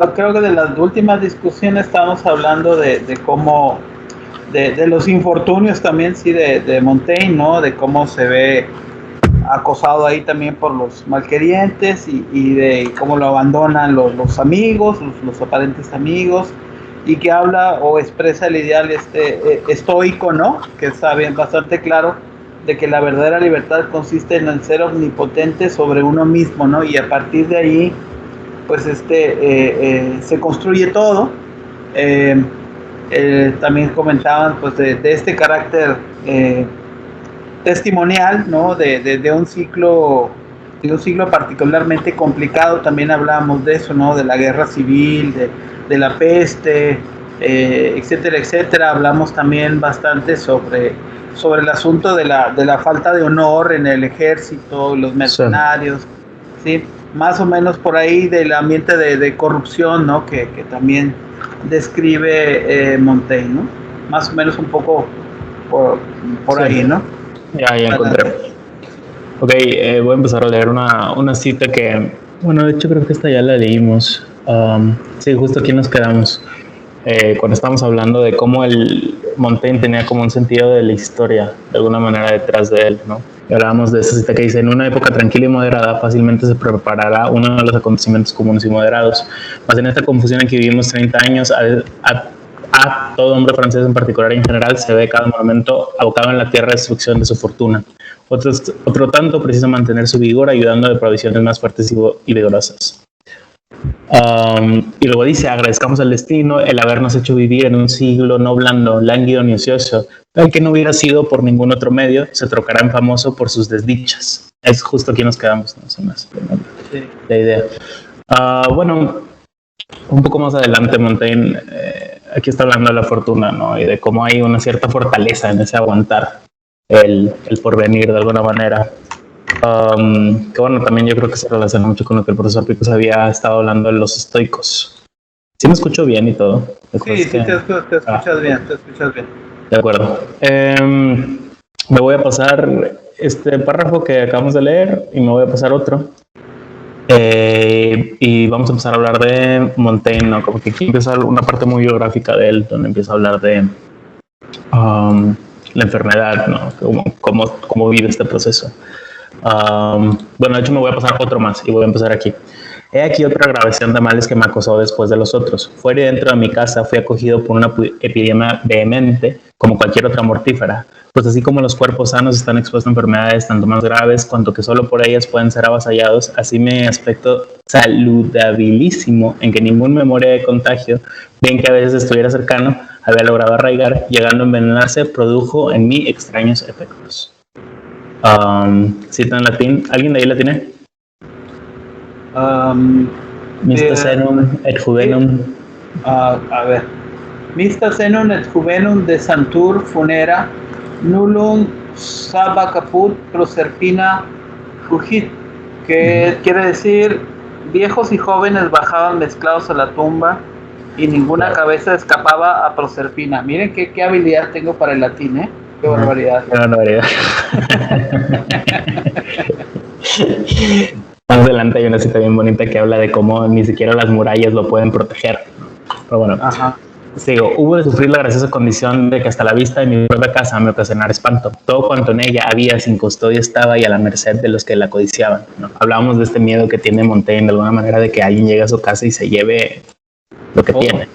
creo que de las últimas discusiones estábamos hablando de cómo, de los infortunios también, sí, de Montaigne, ¿no? De cómo se ve acosado ahí también por los malquerientes y de cómo lo abandonan los amigos, los aparentes amigos, y que habla o expresa el ideal estoico, ¿no? Que está bien bastante claro de que la verdadera libertad consiste en el ser omnipotente sobre uno mismo, ¿no? Y a partir de ahí, pues se construye todo. También comentaban pues de este carácter testimonial, ¿no? De un ciclo particularmente complicado. También hablábamos de eso, ¿no? De la guerra civil, de la peste, etcétera, etcétera. Hablamos también bastante sobre el asunto de la falta de honor en el ejército, los mercenarios, ¿sí? Más o menos por ahí del ambiente de corrupción, ¿no? Que también describe Montaigne, ¿no? Más o menos un poco por ahí, ¿no? Ya encontré. Ok, voy a empezar a leer una cita que, bueno, de hecho creo que esta ya la leímos. Sí, justo aquí nos quedamos. Cuando estábamos hablando de cómo el Montaigne tenía como un sentido de la historia, de alguna manera detrás de él, ¿no? Y hablábamos de esa cita que dice: en una época tranquila y moderada, fácilmente se preparará uno de los acontecimientos comunes y moderados. Mas en esta confusión en que vivimos 30 años, a todo hombre francés en particular y en general se ve cada momento abocado en la tierra de destrucción de su fortuna. Otro tanto precisa mantener su vigor ayudando de provisiones más fuertes y vigorosas. Y luego dice: agradezcamos al destino el habernos hecho vivir en un siglo no blando, lánguido ni ocioso, el que no hubiera sido por ningún otro medio, se trocará en famoso por sus desdichas. Es justo aquí nos quedamos, no sé más, sí. La idea. Bueno, un poco más adelante Montaigne aquí está hablando de la fortuna, ¿no? Y de cómo hay una cierta fortaleza en ese aguantar el porvenir de alguna manera. Que bueno, también yo creo que se relaciona mucho con lo que el profesor Picos había estado hablando de los estoicos. ¿Sí me escucho bien y todo? Sí, te escuchas bien, te escuchas bien. De acuerdo. Me voy a pasar este párrafo que acabamos de leer y me voy a pasar otro. Y vamos a empezar a hablar de Montaigne, ¿no? Como que aquí empieza una parte muy biográfica de él, donde empieza a hablar de la enfermedad, ¿no? Cómo vive este proceso. Bueno, de hecho me voy a pasar otro más y voy a empezar aquí. He aquí otra agravación de males que me acosó después de los otros. Fuera y dentro de mi casa fui acogido por una epidemia vehemente, como cualquier otra mortífera. Pues así como los cuerpos sanos están expuestos a enfermedades tanto más graves cuanto que solo por ellas pueden ser avasallados, así mi aspecto saludabilísimo, en que ninguna memoria de contagio, bien que a veces estuviera cercano, había logrado arraigar, llegando a envenenarse, produjo en mí extraños efectos. Cita en latín. ¿Alguien de ahí la tiene? Mista senum et juvenum. A ver. Mista senum et juvenum de Santur funera nullum saba caput proserpina fugit, que quiere decir: viejos y jóvenes bajaban mezclados a la tumba y ninguna cabeza escapaba a Proserpina. Miren qué habilidad tengo para el latín, ¿eh? Qué barbaridad. Qué barbaridad. Más adelante hay una cita bien bonita que habla de cómo ni siquiera las murallas lo pueden proteger. Pero bueno, sigo. Hubo de sufrir la graciosa condición de que hasta la vista de mi propia casa me ocasionara espanto. Todo cuanto en ella había sin custodia estaba y a la merced de los que la codiciaban, ¿no? Hablábamos de este miedo que tiene Montaigne de alguna manera de que alguien llegue a su casa y se lleve lo que tiene.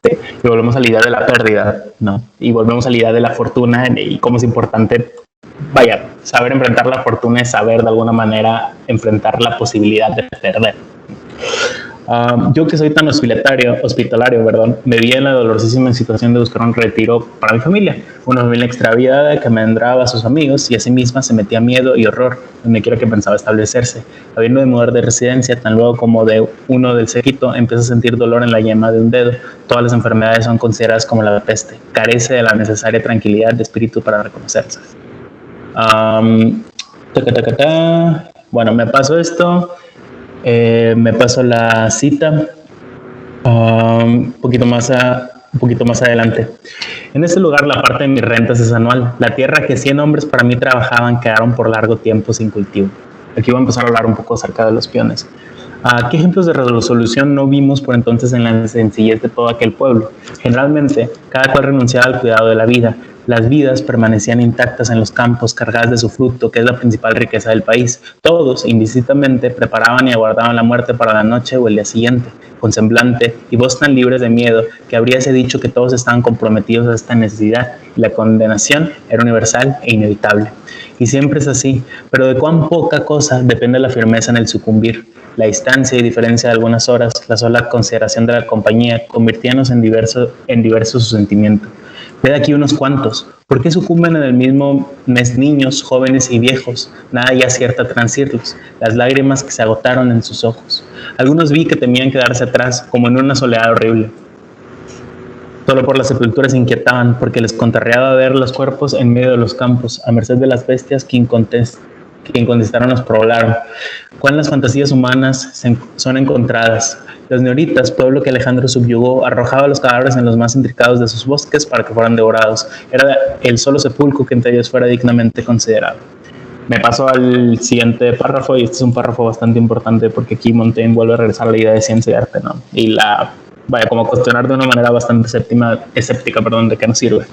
¿Sí? Y volvemos a la idea de la pérdida, ¿no? Y volvemos a la idea de la fortuna y cómo es importante, vaya, saber enfrentar la fortuna es saber de alguna manera enfrentar la posibilidad de perder. Yo que soy tan hospitalario, me vi en la dolorosísima situación de buscar un retiro para mi familia, una familia extraviada que me entraba a sus amigos y a sí misma se metía miedo y horror donde quiera que pensaba establecerse. Habiendo de mudar de residencia, tan luego como de uno del séquito, empieza a sentir dolor en la yema de un dedo. Todas las enfermedades son consideradas como la peste. Carece de la necesaria tranquilidad de espíritu para reconocerse. Bueno, me paso esto. Me paso la cita un poquito más adelante. En este lugar la parte de mis rentas es anual. La tierra que 100 hombres para mí trabajaban quedaron por largo tiempo sin cultivo. Aquí voy a empezar a hablar un poco acerca de los peones. ¿Qué ejemplos de resolución no vimos por entonces en la sencillez de todo aquel pueblo? Generalmente, cada cual renunciaba al cuidado de la vida. Las vidas permanecían intactas en los campos, cargadas de su fruto, que es la principal riqueza del país. Todos, indistintamente, preparaban y aguardaban la muerte para la noche o el día siguiente, con semblante y voz tan libres de miedo que habríase dicho que todos estaban comprometidos a esta necesidad, y la condenación era universal e inevitable. Y siempre es así, pero de cuán poca cosa depende la firmeza en el sucumbir. La distancia y diferencia de algunas horas, la sola consideración de la compañía, convirtiéndonos en diversos su sentimiento. Ved aquí unos cuantos. ¿Por qué sucumben en el mismo mes niños, jóvenes y viejos? Nada ya acierta a transirlos. Las lágrimas que se agotaron en sus ojos. Algunos vi que temían quedarse atrás, como en una soledad horrible. Solo por las sepulturas se inquietaban, porque les contrariaba ver los cuerpos en medio de los campos, a merced de las bestias que incontestaron los poblaron. Cuán las fantasías humanas son encontradas. Los neoritas, pueblo que Alejandro subyugó, arrojaba los cadáveres en los más intricados de sus bosques para que fueran devorados. Era el solo sepulcro que entre ellos fuera dignamente considerado. Me paso al siguiente párrafo, y este es un párrafo bastante importante porque aquí Montaigne vuelve a regresar a la idea de ciencia y arte, ¿no? Y como cuestionar de una manera bastante escéptica, de qué nos sirve.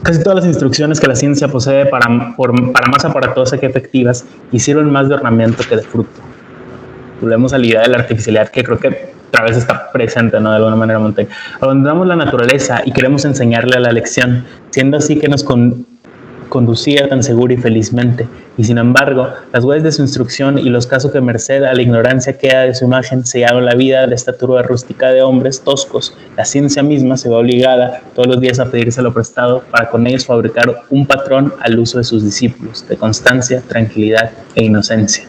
Casi todas las instrucciones que la ciencia posee para más aparatosas que efectivas y sirven más de ornamento que de fruto. Volvemos a la idea de la artificialidad que creo que otra vez está presente, ¿no? De alguna manera Montaigne. Abandonamos la naturaleza y queremos enseñarle a la lección, siendo así que nos conducía tan seguro y felizmente, y sin embargo, las huellas de su instrucción y los casos que merced a la ignorancia queda de su imagen sellaron la vida de la estatura rústica de hombres toscos. La ciencia misma se ve obligada todos los días a pedírselo prestado para con ellos fabricar un patrón al uso de sus discípulos, de constancia, tranquilidad e inocencia.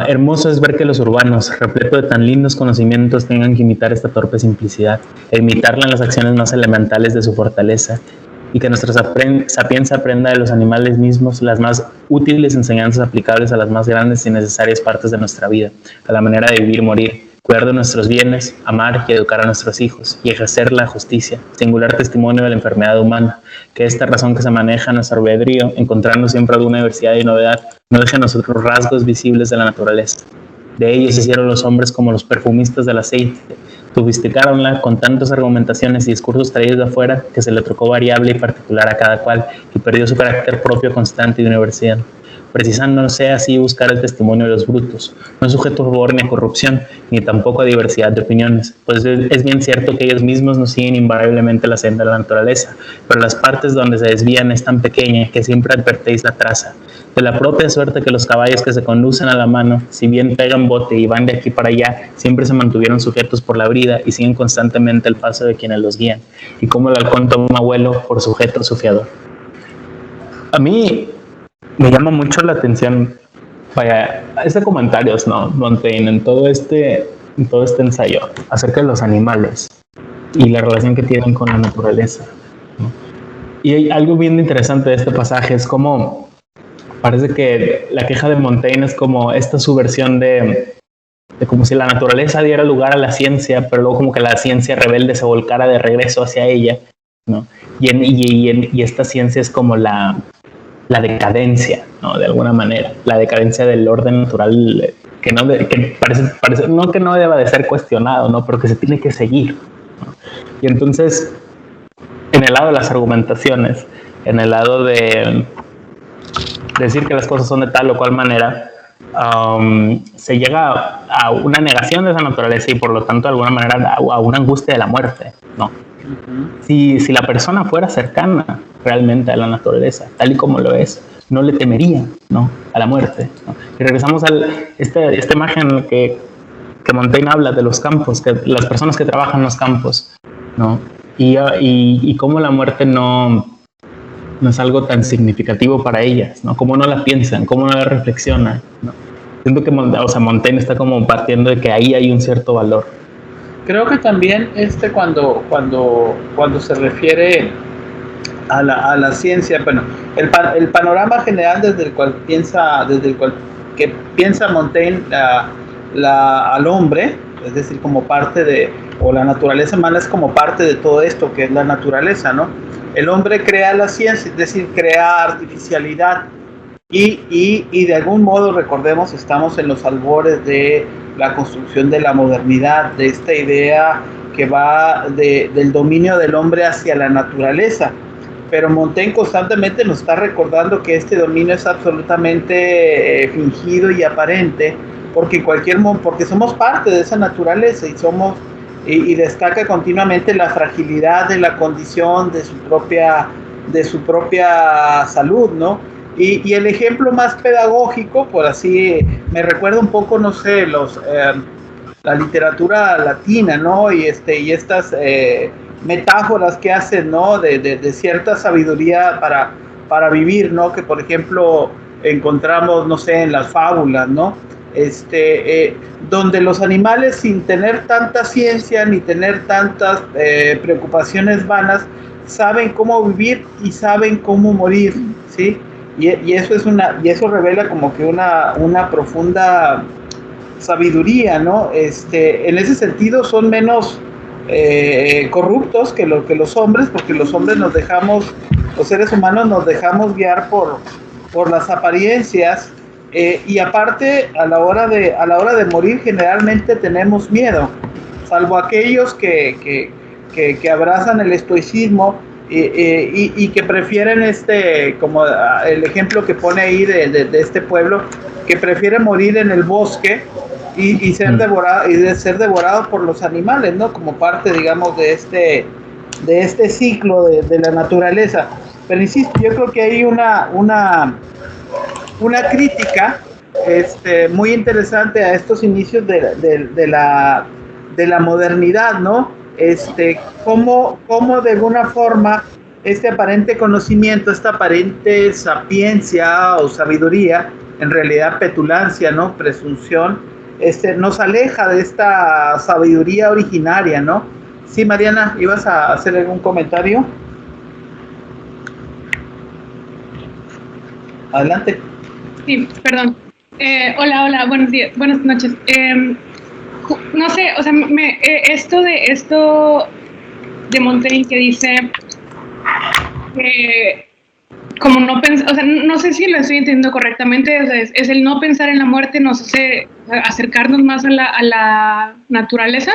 Hermoso es ver que los urbanos, repletos de tan lindos conocimientos, tengan que imitar esta torpe simplicidad, e imitarla en las acciones más elementales de su fortaleza, y que nuestra sapiencia aprenda de los animales mismos las más útiles enseñanzas aplicables a las más grandes y necesarias partes de nuestra vida, a la manera de vivir y morir, cuidar de nuestros bienes, amar y educar a nuestros hijos, y ejercer la justicia, singular testimonio de la enfermedad humana, que esta razón que se maneja a nuestro albedrío, encontrando siempre alguna diversidad y novedad, no deje a nosotros rasgos visibles de la naturaleza. De ellos se hicieron los hombres como los perfumistas del aceite, sofisticáronla con tantas argumentaciones y discursos traídos de afuera que se le trocó variable y particular a cada cual y perdió su carácter propio, constante y universal, precisándose así buscar el testimonio de los brutos, no sujeto a favor ni a corrupción, ni tampoco a diversidad de opiniones, pues es bien cierto que ellos mismos no siguen invariablemente la senda de la naturaleza, pero las partes donde se desvían es tan pequeña que siempre advertéis la traza. De la propia suerte que los caballos que se conducen a la mano, si bien pegan bote y van de aquí para allá, siempre se mantuvieron sujetos por la brida y siguen constantemente el paso de quienes los guían, y como el halcón toma un abuelo por sujeto a su fiador. A mí me llama mucho la atención, este comentario, ¿no? Montaigne en todo este ensayo acerca de los animales y la relación que tienen con la naturaleza, ¿no? Y hay algo bien interesante de este pasaje, es como parece que la queja de Montaigne es como esta subversión de como si la naturaleza diera lugar a la ciencia, pero luego como que la ciencia rebelde se volcara de regreso hacia ella, ¿no? Y esta ciencia es como la decadencia, ¿no? De alguna manera, la decadencia del orden natural que parece no que no deba de ser cuestionado, ¿no? Pero que se tiene que seguir, ¿no? Y entonces, en el lado de las argumentaciones, en el lado de decir que las cosas son de tal o cual manera, se llega a una negación de esa naturaleza y por lo tanto de alguna manera a una angustia de la muerte, ¿no? Uh-huh. Si la persona fuera cercana realmente a la naturaleza, tal y como lo es, no le temería, ¿no? A la muerte, ¿no? Y regresamos a esta imagen que Montaigne habla de los campos, que las personas que trabajan en los campos, ¿no? Y cómo la muerte no es algo tan significativo para ellas, ¿no? Cómo no la piensan, cómo no la reflexionan, ¿no? Siento que Montaigne está como partiendo de que ahí hay un cierto valor. Creo que también cuando se refiere a la ciencia, bueno, el panorama general desde el cual piensa Montaigne al hombre, es decir, como parte o la naturaleza humana es como parte de todo esto que es la naturaleza, ¿no? El hombre crea la ciencia, es decir, crea artificialidad, y de algún modo, recordemos, estamos en los albores de la construcción de la modernidad, de esta idea que va del dominio del hombre hacia la naturaleza. Pero Montaigne constantemente nos está recordando que este dominio es absolutamente fingido y aparente, porque porque somos parte de esa naturaleza y destaca continuamente la fragilidad de la condición de su propia salud, ¿no? Y el ejemplo más pedagógico, por así, me recuerda un poco, no sé, la literatura latina, ¿no? Y estas metáforas que hacen, ¿no? De cierta sabiduría para vivir, ¿no? Que, por ejemplo, encontramos, no sé, en las fábulas, ¿no? Donde los animales, sin tener tanta ciencia ni tener tantas preocupaciones vanas, saben cómo vivir y saben cómo morir, ¿sí? Y eso revela como que una profunda sabiduría, ¿no? En ese sentido son menos corruptos que los hombres, porque los hombres los seres humanos nos dejamos guiar por las apariencias, y aparte a la hora de morir generalmente tenemos miedo, salvo aquellos que abrazan el estoicismo y que prefieren como el ejemplo que pone ahí de este pueblo, que prefiere morir en el bosque y ser devorado por los animales, ¿no? Como parte, digamos, de este ciclo de la naturaleza. Pero insisto, yo creo que hay una crítica muy interesante a estos inicios de la modernidad, ¿no? Cómo de alguna forma este aparente conocimiento, esta aparente sapiencia o sabiduría, en realidad petulancia, ¿no? Presunción, nos aleja de esta sabiduría originaria, ¿no? Sí, Mariana, ¿ibas a hacer algún comentario? Adelante. Sí, perdón. Hola, buenos días, buenas noches. No sé, o sea, esto de Montaigne que dice que como no pensar, o sea, no sé si lo estoy entendiendo correctamente, o sea, es el no pensar en la muerte nos hace acercarnos más a la naturaleza.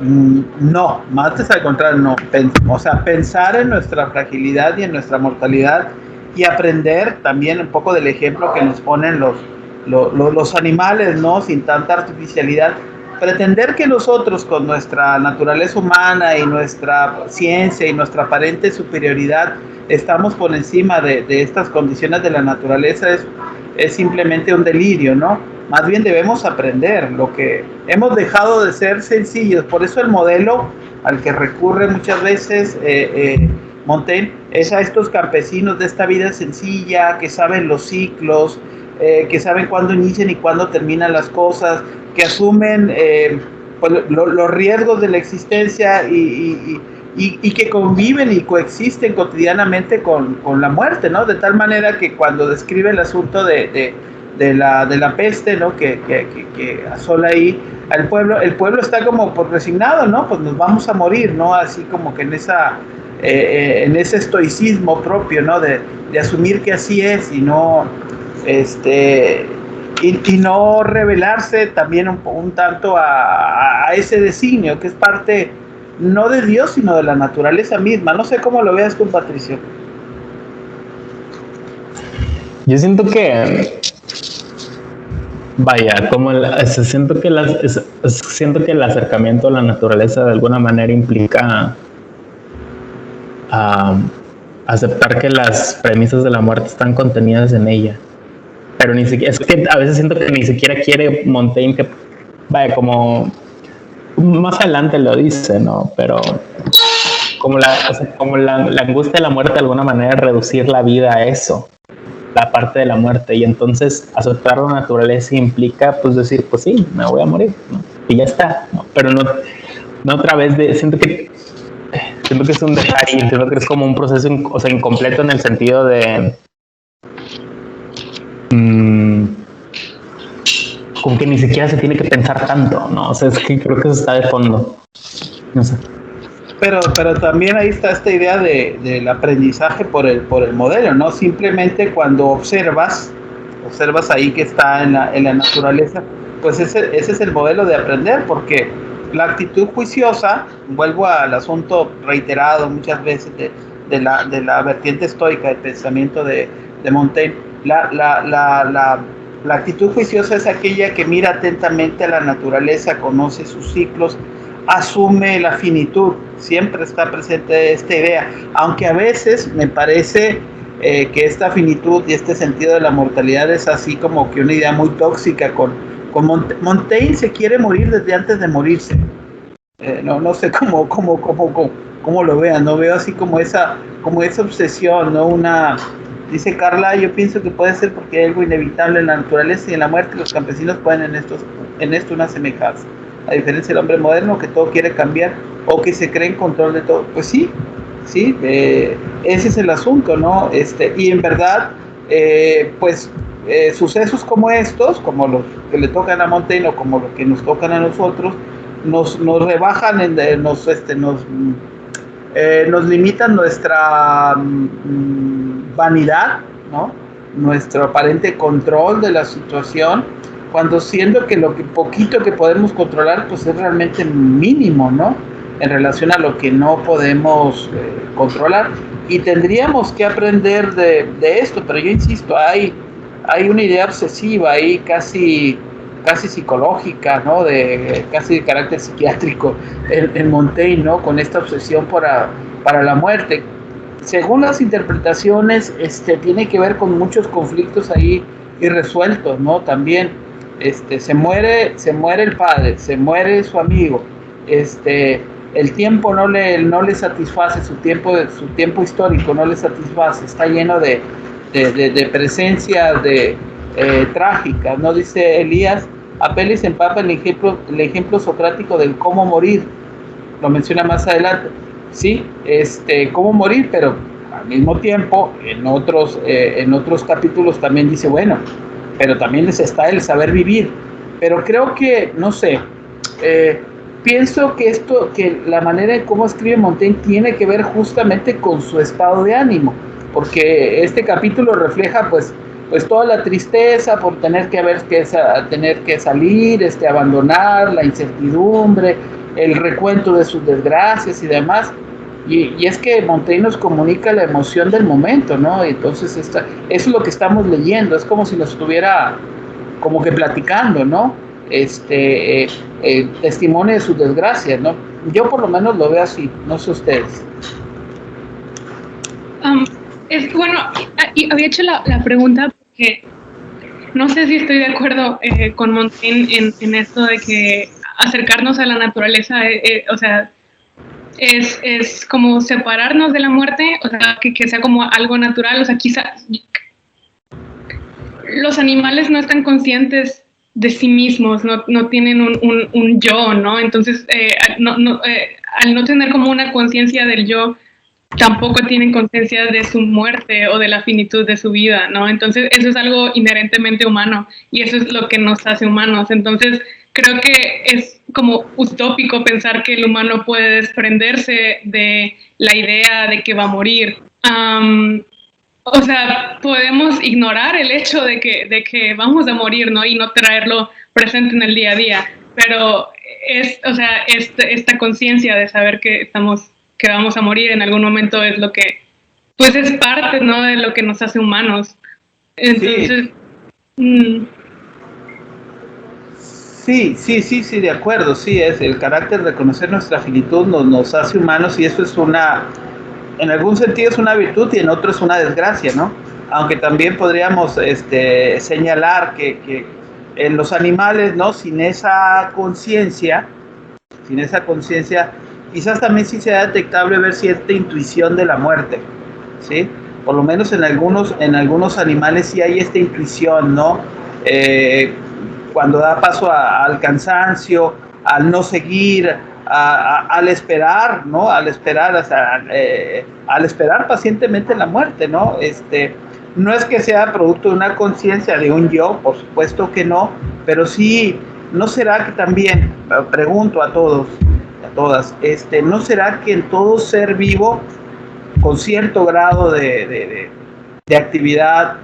No, más al contrario, no. O sea, pensar en nuestra fragilidad y en nuestra mortalidad y aprender también un poco del ejemplo que nos ponen los animales, ¿no? Sin tanta artificialidad. Pretender que nosotros, con nuestra naturaleza humana y nuestra ciencia y nuestra aparente superioridad, estamos por encima de estas condiciones de la naturaleza es simplemente un delirio, ¿no? Más bien debemos aprender lo que hemos dejado de ser sencillos. Por eso el modelo al que recurre muchas veces Montaigne es a estos campesinos de esta vida sencilla, que saben los ciclos, que saben cuándo inician y cuándo terminan las cosas, que asumen pues, los riesgos de la existencia y que conviven y coexisten cotidianamente con la muerte, ¿no? De tal manera que cuando describe el asunto de la peste, ¿no? que asola ahí al pueblo, el pueblo está como por resignado, ¿no? Pues nos vamos a morir, ¿no? Así como que en ese estoicismo propio, ¿no? De asumir que así es y no y no revelarse también un tanto a ese designio que es parte no de Dios sino de la naturaleza misma. No sé cómo lo veas tú, Patricio. Yo siento que vaya, siento que el acercamiento a la naturaleza de alguna manera implica aceptar que las premisas de la muerte están contenidas en ella. Pero ni siquiera, es que a veces siento que ni siquiera quiere Montaigne que vaya, como más adelante lo dice, ¿no? Pero como la angustia de la muerte de alguna manera reducir la vida a eso, la parte de la muerte, y entonces aceptar la naturaleza implica pues decir, pues sí, me voy a morir, ¿no? Y ya está, ¿no? Pero no otra vez siento que es un dejar ir, siento que es como un proceso incompleto en el sentido de como que ni siquiera se tiene que pensar tanto, ¿no? O sea, es que creo que eso está de fondo. No sé. pero también ahí está esta idea del aprendizaje por el modelo, ¿no? Simplemente cuando observas ahí que está en la naturaleza, pues ese es el modelo de aprender, porque la actitud juiciosa, vuelvo al asunto reiterado muchas veces de la vertiente estoica del pensamiento de Montaigne, la actitud juiciosa es aquella que mira atentamente a la naturaleza, conoce sus ciclos, asume la finitud, siempre está presente esta idea, aunque a veces me parece que esta finitud y este sentido de la mortalidad es así como que una idea muy tóxica. Con Montaigne se quiere morir desde antes de morirse. No sé cómo lo vean, no veo así como esa obsesión, ¿no? Dice Carla, yo pienso que puede ser porque hay algo inevitable en la naturaleza y en la muerte, los campesinos pueden en esto una semejanza. A diferencia del hombre moderno que todo quiere cambiar o que se cree en control de todo. Pues sí, ese es el asunto, ¿no? Y en verdad, sucesos como estos, como los que le tocan a Montaigne o como los que nos tocan a nosotros, nos rebajan, nos limitan nuestra vanidad, ¿no? Nuestro aparente control de la situación, cuando siendo que lo que poquito que podemos controlar pues es realmente mínimo, ¿no? En relación a lo que no podemos controlar, y tendríamos que aprender de esto, pero yo insisto, hay una idea obsesiva ahí casi psicológica, ¿no? Casi de carácter psiquiátrico en Montaigne, ¿no? Con esta obsesión para la muerte. Según las interpretaciones, tiene que ver con muchos conflictos ahí irresueltos, ¿no? También, se muere el padre, se muere su amigo, el tiempo no le satisface, su tiempo histórico no le satisface, está lleno de presencias trágicas, ¿no? Dice Elías, Apeles empapa el ejemplo socrático del cómo morir, lo menciona más adelante, sí, cómo morir, pero al mismo tiempo en otros capítulos también dice, bueno, pero también está el saber vivir. Pero creo que, no sé, pienso que la manera en cómo escribe Montaigne tiene que ver justamente con su estado de ánimo, porque este capítulo refleja pues toda la tristeza por tener que salir, abandonar, la incertidumbre, el recuento de sus desgracias y demás. Y es que Montaigne nos comunica la emoción del momento, ¿no? Entonces eso es lo que estamos leyendo, es como si nos estuviera como que platicando, ¿no? Testimonio de sus desgracias, ¿no? Yo por lo menos lo veo así, no sé ustedes. Bueno, había hecho la pregunta porque no sé si estoy de acuerdo con Montaigne en esto de que acercarnos a la naturaleza, o sea, es como separarnos de la muerte, o sea, que sea como algo natural, o sea, quizás los animales no están conscientes de sí mismos, no tienen un yo, ¿no? Entonces, al no tener como una conciencia del yo, tampoco tienen conciencia de su muerte o de la finitud de su vida, ¿no? Entonces, eso es algo inherentemente humano y eso es lo que nos hace humanos. Entonces, creo que es como utópico pensar que el humano puede desprenderse de la idea de que va a morir. O sea, podemos ignorar el hecho de que vamos a morir, ¿no? Y no traerlo presente en el día a día, pero esta conciencia de saber que vamos a morir en algún momento es lo que, pues es parte, ¿no? De lo que nos hace humanos. Entonces, Sí, de acuerdo, sí, es el carácter de conocer nuestra finitud nos hace humanos, y eso es en algún sentido es una virtud y en otro es una desgracia, ¿no? Aunque también podríamos señalar que en los animales, ¿no? Sin esa conciencia, quizás también sí sea detectable ver cierta intuición de la muerte, ¿sí? Por lo menos en algunos animales sí hay esta intuición, ¿no? Cuando da paso al cansancio, al no seguir, al esperar, ¿no? Al esperar pacientemente la muerte, ¿no? No es que sea producto de una conciencia de un yo, por supuesto que no, pero sí, ¿no será que también, pregunto a todos, a todas. ¿No será que en todo ser vivo, con cierto grado de actividad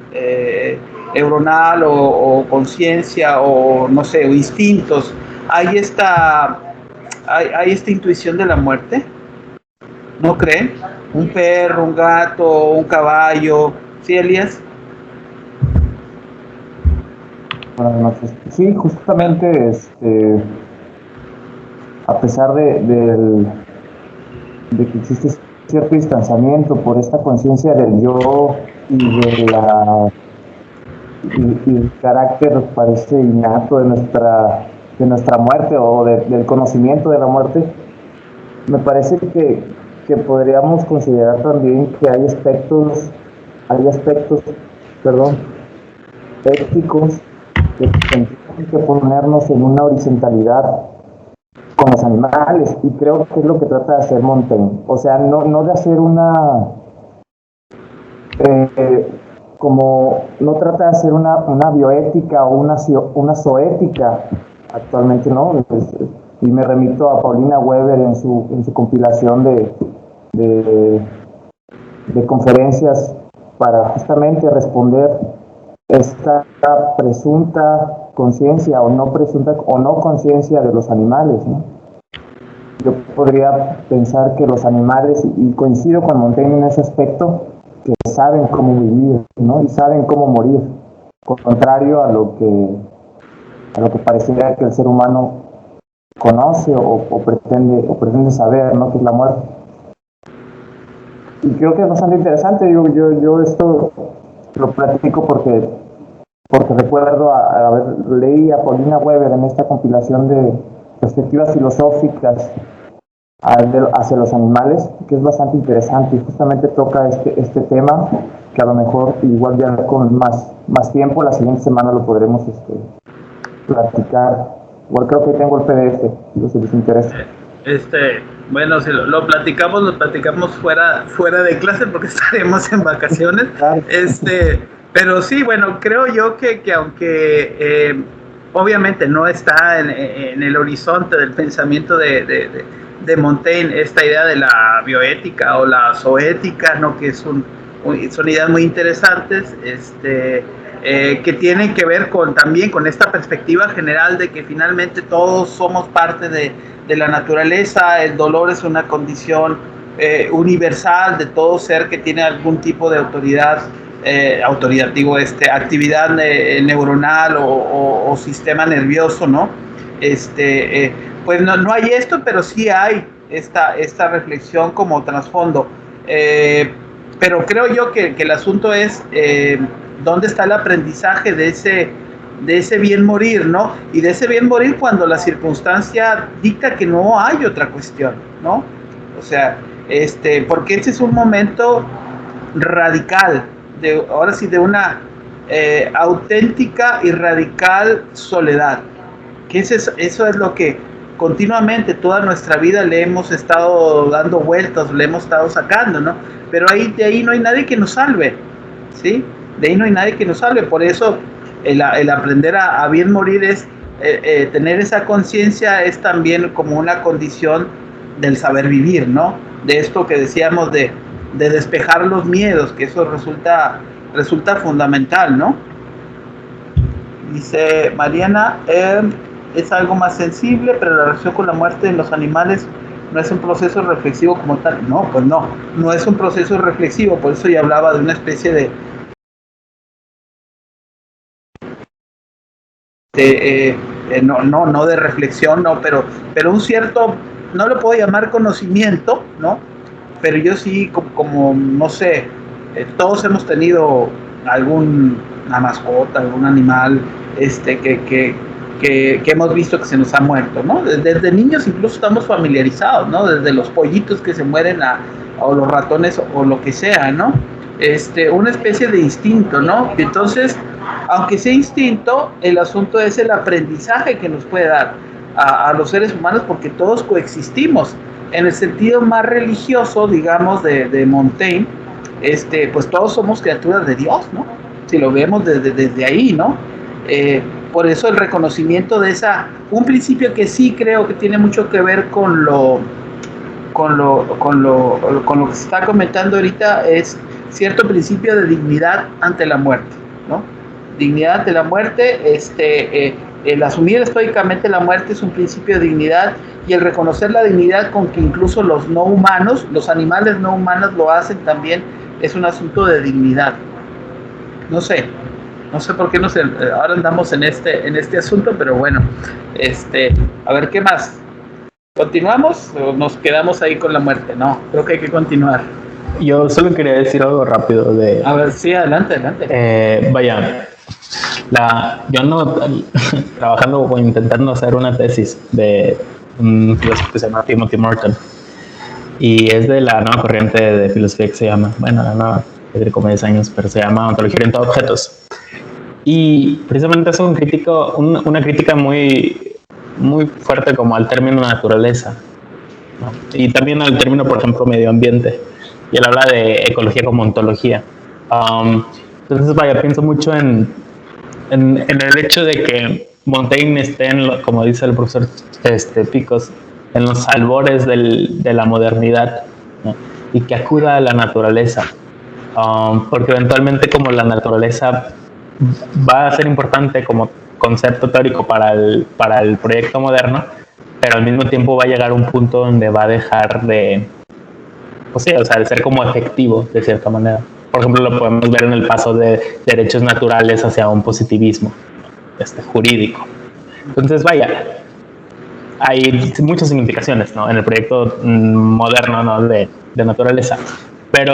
neuronal o conciencia o no sé, o instintos, hay esta intuición de la muerte? ¿No creen? Un perro, un gato, un caballo, ¿sí, Elías? Buenas noches. Sí, justamente, a pesar de que existe cierto distanciamiento por esta conciencia del yo y y el carácter, parece innato de nuestra muerte o del conocimiento de la muerte, me parece que podríamos considerar también que hay aspectos, perdón, éticos que tenemos que ponernos en una horizontalidad con los animales, y creo que es lo que trata de hacer Montaigne. O sea, no de hacer no trata de hacer una bioética o una zoética actualmente, ¿no? Y me remito a Paulina Weber en su compilación de conferencias para justamente responder esta presunta conciencia o no conciencia de los animales, ¿no? Yo podría pensar que los animales, y coincido con Montaigne en ese aspecto, que saben cómo vivir, ¿no? Y saben cómo morir, contrario a lo que pareciera que el ser humano conoce o pretende saber, ¿no? Que es la muerte. Y creo que es bastante interesante. Yo esto lo platico porque recuerdo leí a Paulina Weber en esta compilación de perspectivas filosóficas hacia los animales, que es bastante interesante y justamente toca este tema, que a lo mejor igual ya con más tiempo la siguiente semana lo podremos platicar. Igual creo que tengo el PDF, si les interesa. Bueno, si lo platicamos fuera de clase porque estaremos en vacaciones. Claro. Pero sí, bueno, creo yo que aunque obviamente no está en el horizonte del pensamiento de Montaigne esta idea de la bioética o la zoética, ¿no? Que son ideas muy interesantes, que tienen que ver también con esta perspectiva general de que finalmente todos somos parte de la naturaleza. El dolor es una condición universal de todo ser que tiene algún tipo de actividad neuronal o sistema nervioso, ¿no? Pues no hay esto, pero sí hay esta reflexión como trasfondo. Pero creo yo que el asunto es dónde está el aprendizaje de ese bien morir, ¿no? Y de ese bien morir cuando la circunstancia dicta que no hay otra cuestión, ¿no? O sea, porque este es un momento radical, ahora sí, de una auténtica y radical soledad, que eso es lo que continuamente toda nuestra vida le hemos estado dando vueltas, le hemos estado sacando, ¿no? Pero de ahí no hay nadie que nos salve, ¿sí? De ahí no hay nadie que nos salve. Por eso el aprender a bien morir es tener esa conciencia, es también como una condición del saber vivir, ¿no? De esto que decíamos de despejar los miedos, que eso resulta fundamental, ¿no? Dice Mariana, es algo más sensible, pero la relación con la muerte en los animales no es un proceso reflexivo como tal. No, pues no es un proceso reflexivo, por eso ya hablaba de una especie de no de reflexión, no, pero un cierto, no lo puedo llamar conocimiento, ¿no? Pero yo sí, como no sé, todos hemos tenido alguna mascota, algún animal que hemos visto que se nos ha muerto, ¿no? Desde niños incluso estamos familiarizados, ¿no? Desde los pollitos que se mueren o los ratones o lo que sea, ¿no? Una especie de instinto, ¿no? Entonces, aunque sea instinto, el asunto es el aprendizaje que nos puede dar a los seres humanos, porque todos coexistimos. En el sentido más religioso, digamos, de Montaigne, pues todos somos criaturas de Dios, ¿no? Si lo vemos desde ahí, ¿no? por eso el reconocimiento de un principio que sí creo que tiene mucho que ver con lo que se está comentando ahorita, es cierto principio de dignidad ante la muerte, ¿no? Dignidad ante la muerte, el asumir estoicamente la muerte es un principio de dignidad, y el reconocer la dignidad con que incluso los no humanos, los animales no humanos lo hacen también, es un asunto de dignidad. No sé por qué ahora andamos en este asunto, pero bueno, a ver, ¿qué más? ¿Continuamos o nos quedamos ahí con la muerte? No, creo que hay que continuar. Yo solo quería decir algo rápido de... A ver, sí, adelante. Vaya, yo ando trabajando o intentando hacer una tesis de un filósofo que se llama Timothy Morton, y es de la nueva corriente de filosofía que se llama, bueno, la nueva, tiene como 10 años, pero se llama ontología orientada a objetos. Y precisamente es una crítica muy, muy fuerte como al término naturaleza, ¿no? Y también al término, por ejemplo, medio ambiente. Y él habla de ecología como ontología. Entonces, vaya, pienso mucho en el hecho de que Montaigne esté, como dice el profesor Picos, en los albores de la modernidad, ¿no? Y que acuda a la naturaleza, porque eventualmente como la naturaleza va a ser importante como concepto teórico para el proyecto moderno, pero al mismo tiempo va a llegar a un punto donde va a dejar de ser como efectivo de cierta manera. Por ejemplo, lo podemos ver en el paso de derechos naturales hacia un positivismo jurídico. Entonces, vaya, hay muchas significaciones, ¿no?, en el proyecto moderno, ¿no?, de naturaleza. Pero,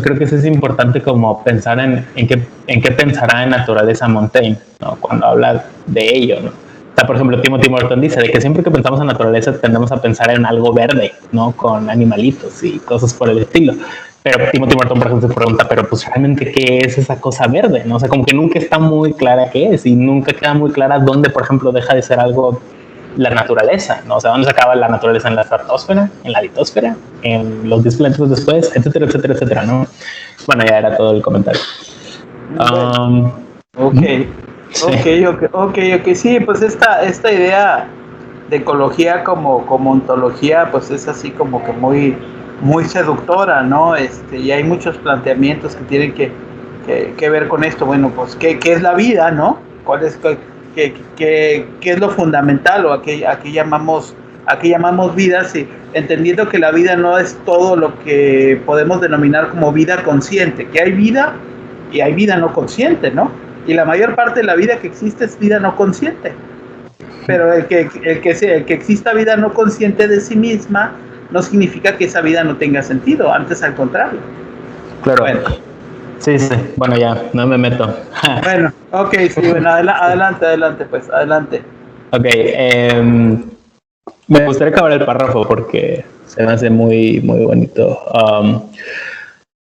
creo que eso es importante como pensar en qué pensará en naturaleza Montaigne, ¿no?, cuando habla de ello, ¿no? O sea, por ejemplo, Timothy Morton dice de que siempre que pensamos en naturaleza tendemos a pensar en algo verde, ¿no?, con animalitos y cosas por el estilo. Pero Timothy Morton, por ejemplo, se pregunta, pero pues realmente ¿qué es esa cosa verde?, ¿no? O sea, como que nunca está muy clara qué es, y nunca queda muy clara dónde, por ejemplo, deja de ser algo la naturaleza, ¿no? O sea, ¿dónde se acaba la naturaleza? ¿En la estratosfera? ¿En la litosfera? ¿En los 10 planetas después? Etcétera, etcétera, etcétera, ¿no? Bueno, ya era todo el comentario. Ok, sí, pues esta idea de ecología como ontología, pues es así como que muy, muy seductora, ¿no? Y hay muchos planteamientos que tienen que ver con esto. Bueno, pues, ¿qué es la vida, no? ¿Cuál es... ¿Qué es lo fundamental, o a qué llamamos vida? Sí, entendiendo que la vida no es todo lo que podemos denominar como vida consciente, que hay vida y hay vida no consciente, ¿no? Y la mayor parte de la vida que existe es vida no consciente. Pero el que exista vida no consciente de sí misma no significa que esa vida no tenga sentido, antes al contrario. Claro. Bueno. Sí, bueno, ya, no me meto. Bueno, ok, sí, bueno, adelante, pues, adelante. Ok, me gustaría acabar el párrafo porque se me hace muy, muy bonito.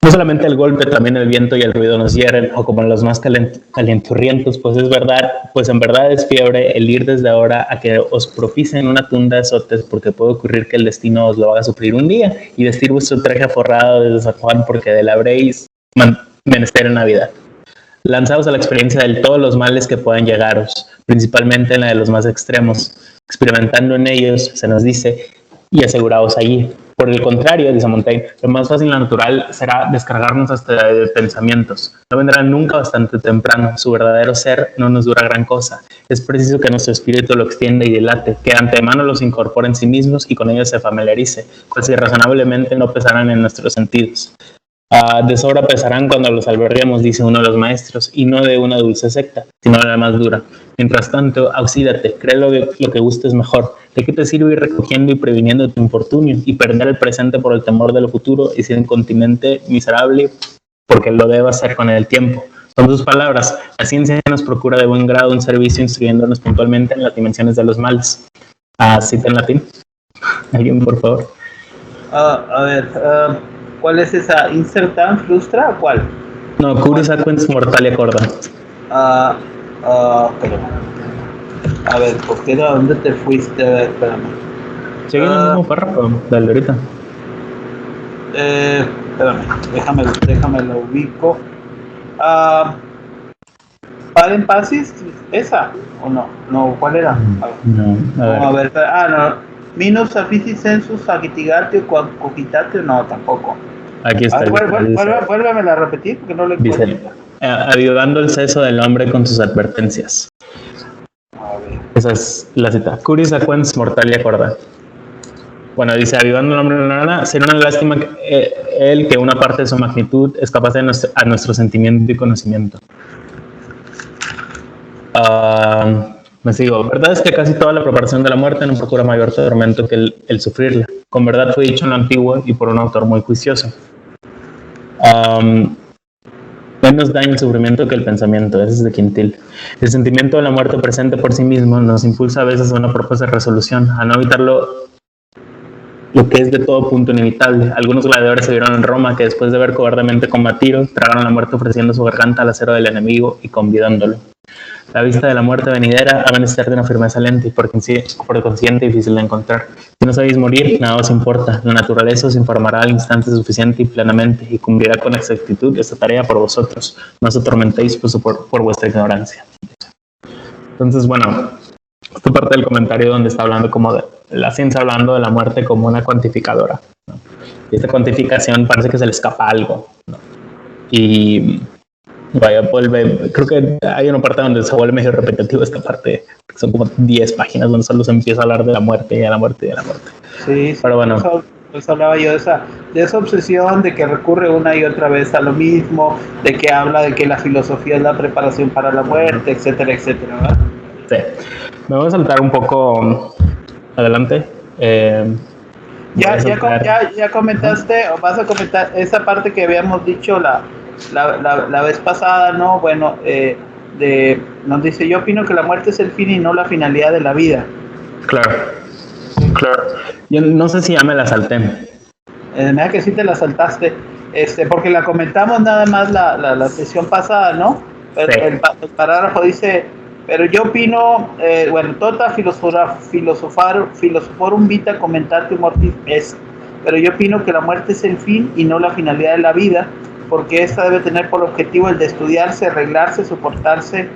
No solamente el golpe, también el viento y el ruido nos hieren, o como los más calenturrientos, pues es verdad, pues en verdad es fiebre el ir desde ahora a que os propicien una tunda de azotes, porque puede ocurrir que el destino os lo haga sufrir un día, y vestir vuestro traje forrado desde San Juan, porque de la habréis menester en Navidad. Lanzaos a la experiencia de todos los males que puedan llegaros, principalmente en la de los más extremos. Experimentando en ellos, se nos dice, y aseguraos allí. Por el contrario, dice Montaigne, lo más fácil y natural será descargarnos hasta de pensamientos. No vendrá nunca bastante temprano. Su verdadero ser no nos dura gran cosa. Es preciso que nuestro espíritu lo extienda y dilate, que antemano los incorpore en sí mismos y con ellos se familiarice, pues irrazonablemente no pesarán en nuestros sentidos. De sobra pesarán cuando los alberguemos, dice uno de los maestros, y no de una dulce secta, sino de la más dura. Mientras tanto, auxídate, cree lo que gustes mejor. ¿De qué te sirve ir recogiendo y previniendo tu infortunio y perder el presente por el temor de lo futuro y ser incontinente, miserable, porque lo deba hacer con el tiempo? Son sus palabras. La ciencia nos procura de buen grado un servicio instruyéndonos puntualmente en las dimensiones de los males. ¿Cita en latín? ¿Alguien, por favor? ¿Cuál es esa? ¿Insertam frustra o cuál? No, Curus Aquens Mortalia Corda. Pero, a ver, ¿por qué dónde te fuiste? A ver, espérame. Sigue en el mismo párrafo, dale ahorita. Espérame, déjame lo ubico. ¿Par en pasis? ¿Esa? ¿O no? No, ¿cuál era? A ver. No. Minus aficis sensus agitigatio cogitatio, no, tampoco. Aquí está. Vuélvemela a repetir porque no lo encuentro. Dice, avivando el seso del hombre con sus advertencias. A ver. Esa es la cita. Curis aquens mortalia corda. Bueno, dice, avivando el hombre de la nada, sería una lástima que una parte de su magnitud es capaz de a nuestro sentimiento y conocimiento. Me sigo. Verdad es que casi toda la preparación de la muerte no procura mayor tormento que el sufrirla. Con verdad fue dicho en lo antiguo y por un autor muy juicioso. Menos daña el sufrimiento que el pensamiento. Ese es de Quintil. El sentimiento de la muerte presente por sí mismo nos impulsa a veces a una propuesta de resolución, a no evitarlo lo que es de todo punto inevitable. Algunos gladiadores se vieron en Roma que después de haber cobardemente combatido, tragaron la muerte ofreciendo su garganta al acero del enemigo y convidándolo. La vista de la muerte venidera ha menester de una firmeza lenta y por consciente difícil de encontrar. Si no sabéis morir, nada os importa. La naturaleza os informará al instante suficiente y plenamente y cumplirá con exactitud esta tarea por vosotros. No os atormentéis por vuestra ignorancia. Entonces, bueno, esta parte del comentario donde está hablando como de la ciencia, hablando de la muerte como una cuantificadora, ¿no? Y esta cuantificación parece que se le escapa algo, ¿no? Y vaya, creo que hay una parte donde se vuelve medio repetitivo esta parte, son como 10 páginas donde solo se empieza a hablar de la muerte y de la muerte y de la muerte. Sí, pero bueno. Pues hablaba yo de esa obsesión de que recurre una y otra vez a lo mismo, de que habla de que la filosofía es la preparación para la muerte, etcétera, etcétera, ¿verdad? Sí. Me voy a saltar un poco adelante. Ya comentaste, o vas a comentar esa parte que habíamos dicho la vez pasada, ¿no? Bueno, nos dice, yo opino que la muerte es el fin y no la finalidad de la vida. Claro. Yo no sé si ya me la salté. Mira que sí te la saltaste, porque la comentamos nada más la sesión pasada, ¿no? Sí. El parágrafo dice, pero yo opino, tota filosoforum vita commentatio mortis est, pero yo opino que la muerte es el fin y no la finalidad de la vida, porque esta debe tener por objetivo el de estudiarse, arreglarse, soportarse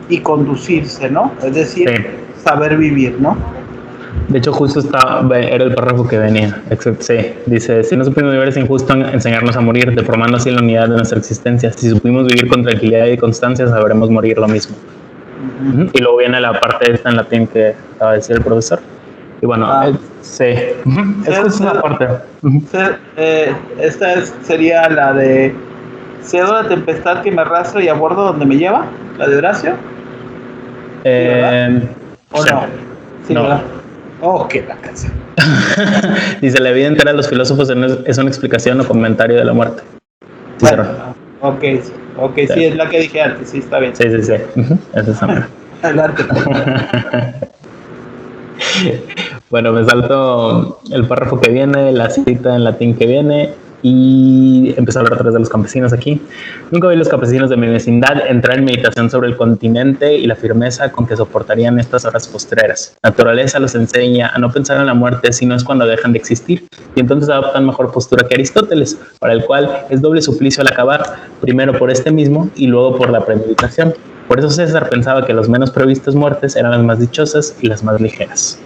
y conducirse, ¿no? Es decir, sí, saber vivir, ¿no? De hecho, justo era el párrafo que venía. Sí, dice, si no supimos vivir es injusto enseñarnos a morir, deformando así la unidad de nuestra existencia. Si supimos vivir con tranquilidad y constancia, sabremos morir lo mismo. Uh-huh. Y luego viene la parte esta en latín que acaba de decir el profesor. Y bueno, sí. Uh-huh. Esta es una parte. Uh-huh. Esta sería la de cedo la tempestad que me arrastra y a bordo donde me lleva, la de Horacio. ¿O sí, no? Sí, no. ¿Verdad? Oh, qué la casa. Dice, la vida entera de los filósofos es una explicación o comentario de la muerte. Sí, bueno, ok, sí, es la que dije antes, sí, está bien. Sí. Uh-huh. Esa es la adelante. Bueno, me salto el párrafo que viene, la cita en latín que viene y empezó a hablar otra vez de los campesinos aquí. Nunca vi los campesinos de mi vecindad entrar en meditación sobre el continente y la firmeza con que soportarían estas horas postreras. La naturaleza los enseña a no pensar en la muerte sino es cuando dejan de existir y entonces adoptan mejor postura que Aristóteles, para el cual es doble suplicio al acabar, primero por este mismo y luego por la premeditación. Por eso César pensaba que los menos previstas muertes eran las más dichosas y las más ligeras.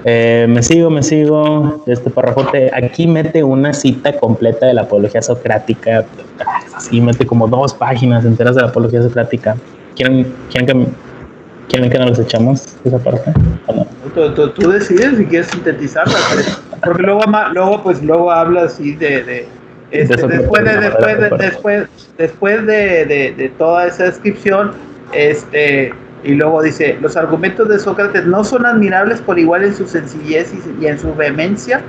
Me sigo. Este párrafote aquí mete una cita completa de la apología socrática. Así mete como 2 páginas enteras de la apología socrática. ¿Quieren que nos los echamos esa parte? No? Tú decides si quieres sintetizarla, porque luego habla así después de toda esa descripción, y luego dice, los argumentos de Sócrates no son admirables por igual en su sencillez y en su vehemencia,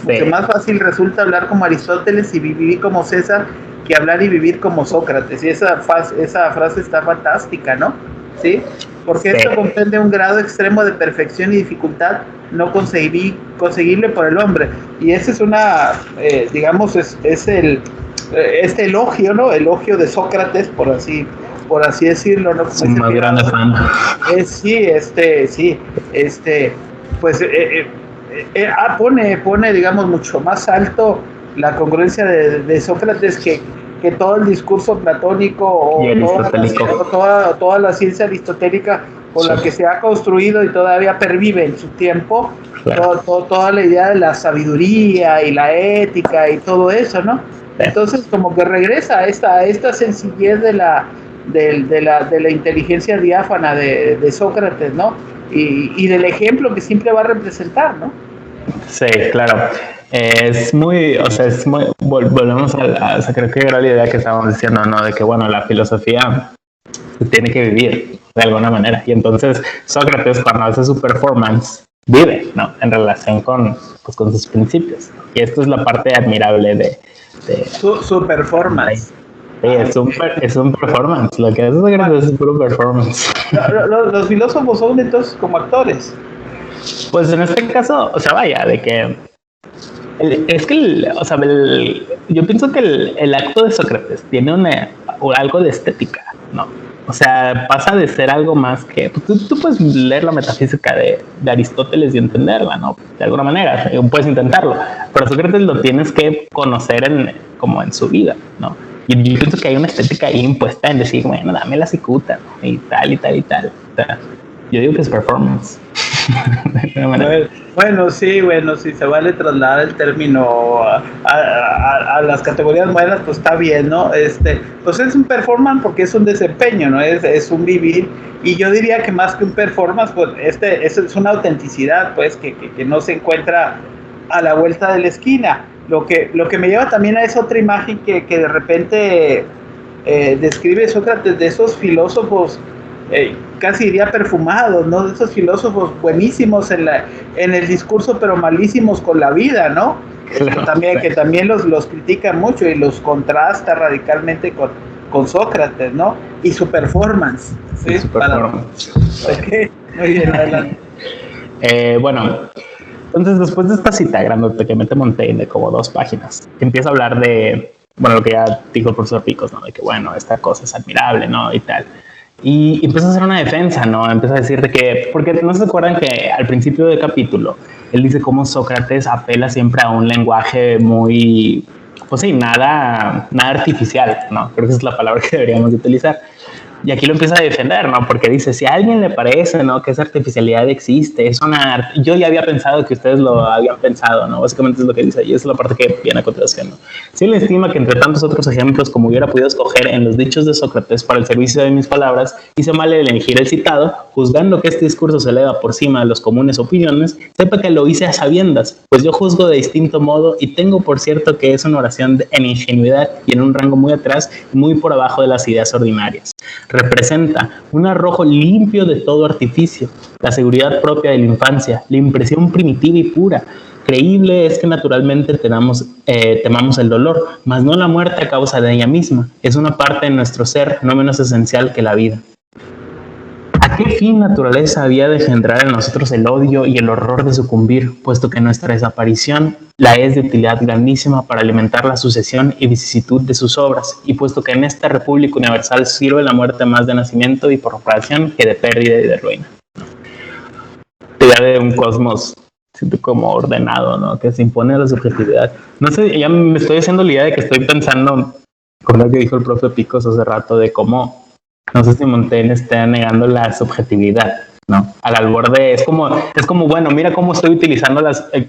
porque más fácil resulta hablar como Aristóteles y vivir como César que hablar y vivir como Sócrates. Y esa frase está fantástica, ¿no? ¿Sí? Porque esto comprende un grado extremo de perfección y dificultad no conseguible por el hombre. Y esa es una, digamos, es el elogio, ¿no? Elogio de Sócrates, por así decirlo, ¿no? Como más grande fan. Pone, digamos, mucho más alto la congruencia de Sócrates que que todo el discurso platónico o toda la ciencia aristotélica con la que se ha construido y todavía pervive en su tiempo, claro. Toda la idea de la sabiduría y la ética y todo eso, ¿no? Entonces como que regresa a esta sencillez de la inteligencia diáfana de Sócrates, ¿no? Y del ejemplo que siempre va a representar, ¿no? Sí, claro. Es muy, volvemos a creo que era la idea que estábamos diciendo, ¿no? De que, bueno, la filosofía tiene que vivir de alguna manera. Y entonces Sócrates, cuando hace su performance, vive, ¿no? En relación con sus principios. Y esto es la parte admirable de su performance. Sí, es un performance. Lo que hace Sócrates es puro performance. Los filósofos son entonces como actores. Pues en este caso, o sea, vaya, de que yo pienso que el acto de Sócrates tiene algo de estética, ¿no? O sea, pasa de ser algo más que... Tú puedes leer la metafísica de Aristóteles y entenderla, ¿no? De alguna manera, puedes intentarlo. Pero Sócrates lo tienes que conocer como en su vida, ¿no? Y yo pienso que hay una estética ahí impuesta en decir, bueno, dame la cicuta, ¿no? Y tal, y tal, y tal. O sea, yo digo que es performance. Bueno, sí, si se vale trasladar el término a las categorías modernas, pues está bien, ¿no? Pues es un performance porque es un desempeño, ¿no? Es un vivir, y yo diría que más que un performance, pues es una autenticidad, pues, que no se encuentra a la vuelta de la esquina. Lo que me lleva también a esa otra imagen que de repente describe Sócrates, de esos filósofos casi diría perfumados, ¿no? De esos filósofos buenísimos en el discurso, pero malísimos con la vida, ¿no? Claro, que también los critica mucho y los contrasta radicalmente con Sócrates, ¿no? Y su performance. ¿Sí? Su performance. Okay. Muy bien, adelante. Bueno, entonces después de esta cita grande que mete Montaigne de como 2 páginas, empieza a hablar de, bueno, lo que ya dijo el profesor Picos, ¿no? De que, bueno, esta cosa es admirable, ¿no? Y tal. Y empieza a hacer una defensa, ¿no? Empieza a decir de que, porque no se acuerdan que al principio del capítulo él dice cómo Sócrates apela siempre a un lenguaje muy, pues sí, nada artificial, ¿no? Creo que esa es la palabra que deberíamos utilizar. Y aquí lo empieza a defender, ¿no? Porque dice, si a alguien le parece, ¿no?, que esa artificialidad existe, es una... Yo ya había pensado que ustedes lo habían pensado, ¿no? Básicamente es lo que dice, y esa es la parte que viene a continuación, ¿no? Si él estima que entre tantos otros ejemplos como hubiera podido escoger en los dichos de Sócrates para el servicio de mis palabras, hice mal el elegir el citado, juzgando que este discurso se eleva por cima de las comunes opiniones, sepa que lo hice a sabiendas, pues yo juzgo de distinto modo y tengo por cierto que es una oración en ingenuidad y en un rango muy atrás y muy por abajo de las ideas ordinarias. Representa un arrojo limpio de todo artificio, la seguridad propia de la infancia, la impresión primitiva y pura. Creíble es que naturalmente temamos el dolor, mas no la muerte a causa de ella misma. Es una parte de nuestro ser no menos esencial que la vida. ¿A qué fin naturaleza había de engendrar en nosotros el odio y el horror de sucumbir, puesto que nuestra desaparición la es de utilidad grandísima para alimentar la sucesión y vicisitud de sus obras, y puesto que en esta república universal sirve la muerte más de nacimiento y propagación que de pérdida y de ruina? Idea de un cosmos como ordenado, ¿no?, que se impone a la subjetividad. No sé, ya me estoy haciendo la idea de que estoy pensando con lo que dijo el profe Picos hace rato, de cómo, no sé si Montaigne está negando la subjetividad, ¿no? Al albor de, es como bueno, mira cómo estoy utilizando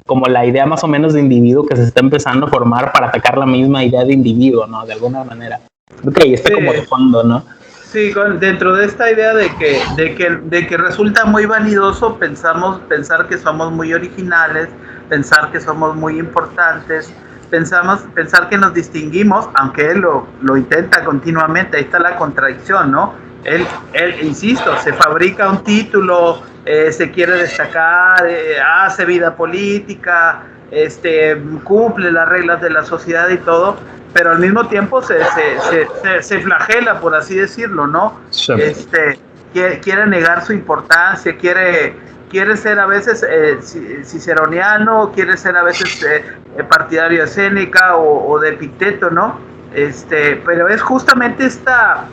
como la idea más o menos de individuo que se está empezando a formar para atacar la misma idea de individuo, ¿no? De alguna manera. Creo que ahí está como de fondo, ¿no? Sí, dentro de esta idea de que resulta muy vanidoso pensar que somos muy originales, pensar que somos muy importantes, pensar que nos distinguimos, aunque él lo intenta continuamente. Ahí está la contradicción, ¿no? Él insisto, se fabrica un título, se quiere destacar, hace vida política, cumple las reglas de la sociedad y todo, pero al mismo tiempo se flagela, por así decirlo, ¿no? Sí. Quiere negar su importancia, quiere ser a veces ciceroniano, quiere ser a veces partidario de Séneca o de Epicteto, ¿no? Pero es justamente esta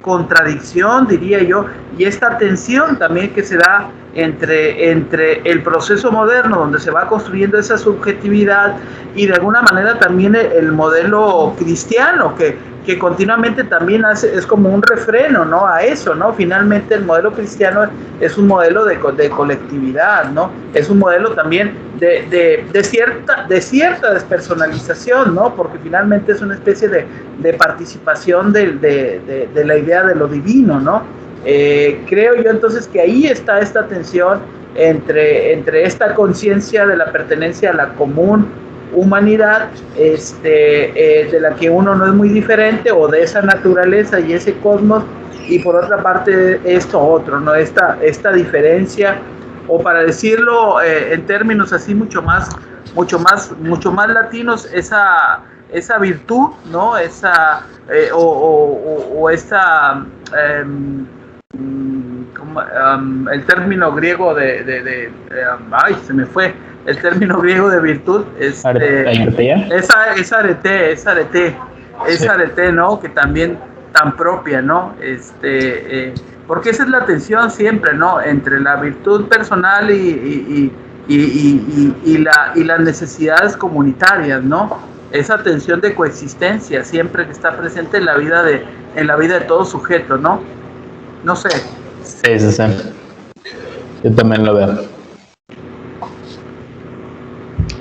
contradicción, diría yo, y esta tensión también que se da entre el proceso moderno, donde se va construyendo esa subjetividad, y de alguna manera también el modelo cristiano, que que continuamente también es como un refreno, ¿no? A eso, ¿no? Finalmente el modelo cristiano es un modelo de colectividad, ¿no? Es un modelo también de cierta despersonalización, ¿no? Porque finalmente es una especie de participación de la idea de lo divino, ¿no? Creo yo entonces que ahí está esta tensión entre esta conciencia de la pertenencia a la común humanidad, de la que uno no es muy diferente, o de esa naturaleza y ese cosmos, y por otra parte esto otro, ¿no? Esta diferencia, o para decirlo en términos así mucho más latinos, esa virtud, ¿no? Esa esa el término griego ay, se me fue el término griego de virtud, es arete, ¿no? Que también tan propia, ¿no? Porque esa es la tensión siempre, ¿no? Entre la virtud personal y las necesidades comunitarias, ¿no? Esa tensión de coexistencia siempre que está presente en la vida de todo sujeto, ¿no? No sé. Sí. Yo también lo veo.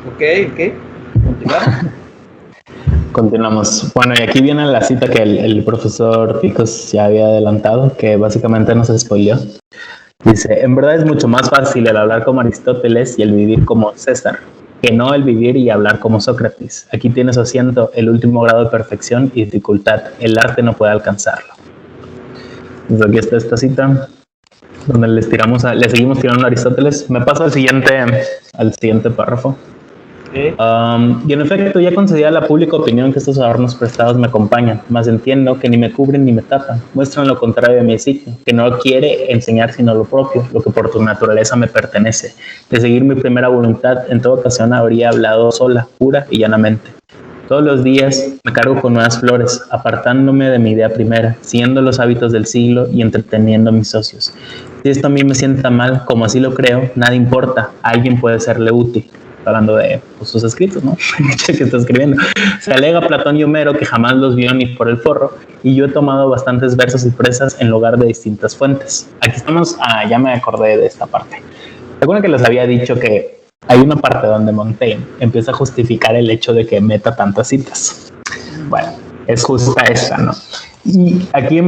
Ok. Continuamos. Bueno, y aquí viene la cita que el profesor Picos ya había adelantado, que básicamente nos spoileó. Dice: en verdad es mucho más fácil el hablar como Aristóteles y el vivir como César, que no el vivir y hablar como Sócrates. Aquí tiene su asiento el último grado de perfección y dificultad. El arte no puede alcanzarlo. Entonces aquí está esta cita, donde le seguimos tirando a Aristóteles. Me paso al siguiente párrafo. Okay. Y en efecto, ya concedía a la pública opinión que estos adornos prestados me acompañan, mas entiendo que ni me cubren ni me tapan, muestran lo contrario de mi sitio, que no quiere enseñar sino lo propio, lo que por tu naturaleza me pertenece. De seguir mi primera voluntad, en toda ocasión habría hablado sola, pura y llanamente. Todos los días me cargo con nuevas flores, apartándome de mi idea primera, siguiendo los hábitos del siglo y entreteniendo a mis socios. Si esto a mí me sienta mal, como así lo creo, nada importa, a alguien puede serle útil. Hablando de sus escritos, ¿no? que está escribiendo. Se alega Platón y Homero que jamás los vio ni por el forro, y yo he tomado bastantes versos y presas en lugar de distintas fuentes. Aquí estamos, ya me acordé de esta parte. Recuerden que les había dicho que hay una parte donde Montaigne empieza a justificar el hecho de que meta tantas citas. Bueno, es justa esta, ¿no? Y aquí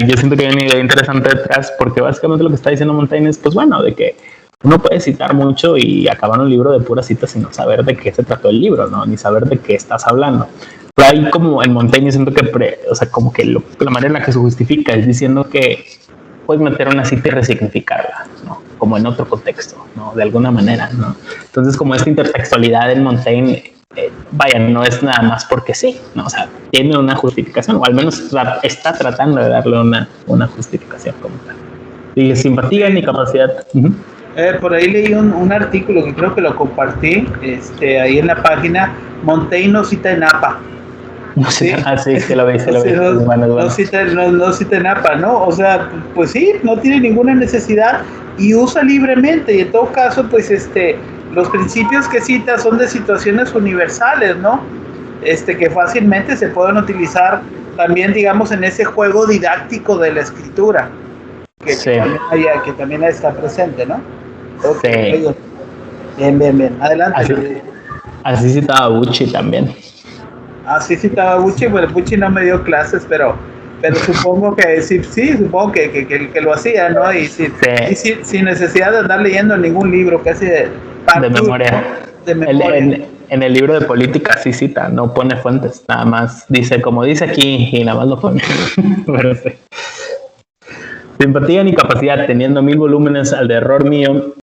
yo siento que hay una idea interesante detrás, porque básicamente lo que está diciendo Montaigne es, pues bueno, de que uno puede citar mucho y acabar un libro de puras citas sin saber de qué se trató el libro, ¿no? Ni saber de qué estás hablando. Pero ahí como en Montaigne siento que, como que la manera en la que se justifica es diciendo que puedes meter una cita y resignificarla, ¿no? Como en otro contexto, ¿no? De alguna manera, ¿no? Entonces como esta intertextualidad en Montaigne, no es nada más porque sí, ¿no? O sea, tiene una justificación, o al menos está tratando de darle una justificación como tal. Y simpatía ni capacidad. Uh-huh. Por ahí leí un artículo que creo que lo compartí ahí en la página. Montaigne no cita en APA. ¿Sí? Sí, lo veis. No cita en APA, ¿no? O sea, pues sí, no tiene ninguna necesidad y usa libremente. Y en todo caso, pues los principios que cita son de situaciones universales, ¿no? Que fácilmente se pueden utilizar también, digamos, en ese juego didáctico de la escritura. Que también está presente, ¿no? Okay. Sí. Bien. Adelante. Así citaba Bucci también. Así citaba Bucci. Bueno, Bucci no me dio clases, pero supongo que sí, supongo que lo hacía, ¿no? Y sin necesidad de andar leyendo ningún libro, casi de memoria. En el libro de política sí cita, no pone fuentes, nada más dice como dice aquí y nada más lo pone. Pero sí. Simpatía ni capacidad, teniendo 1000 volúmenes en derredor mío,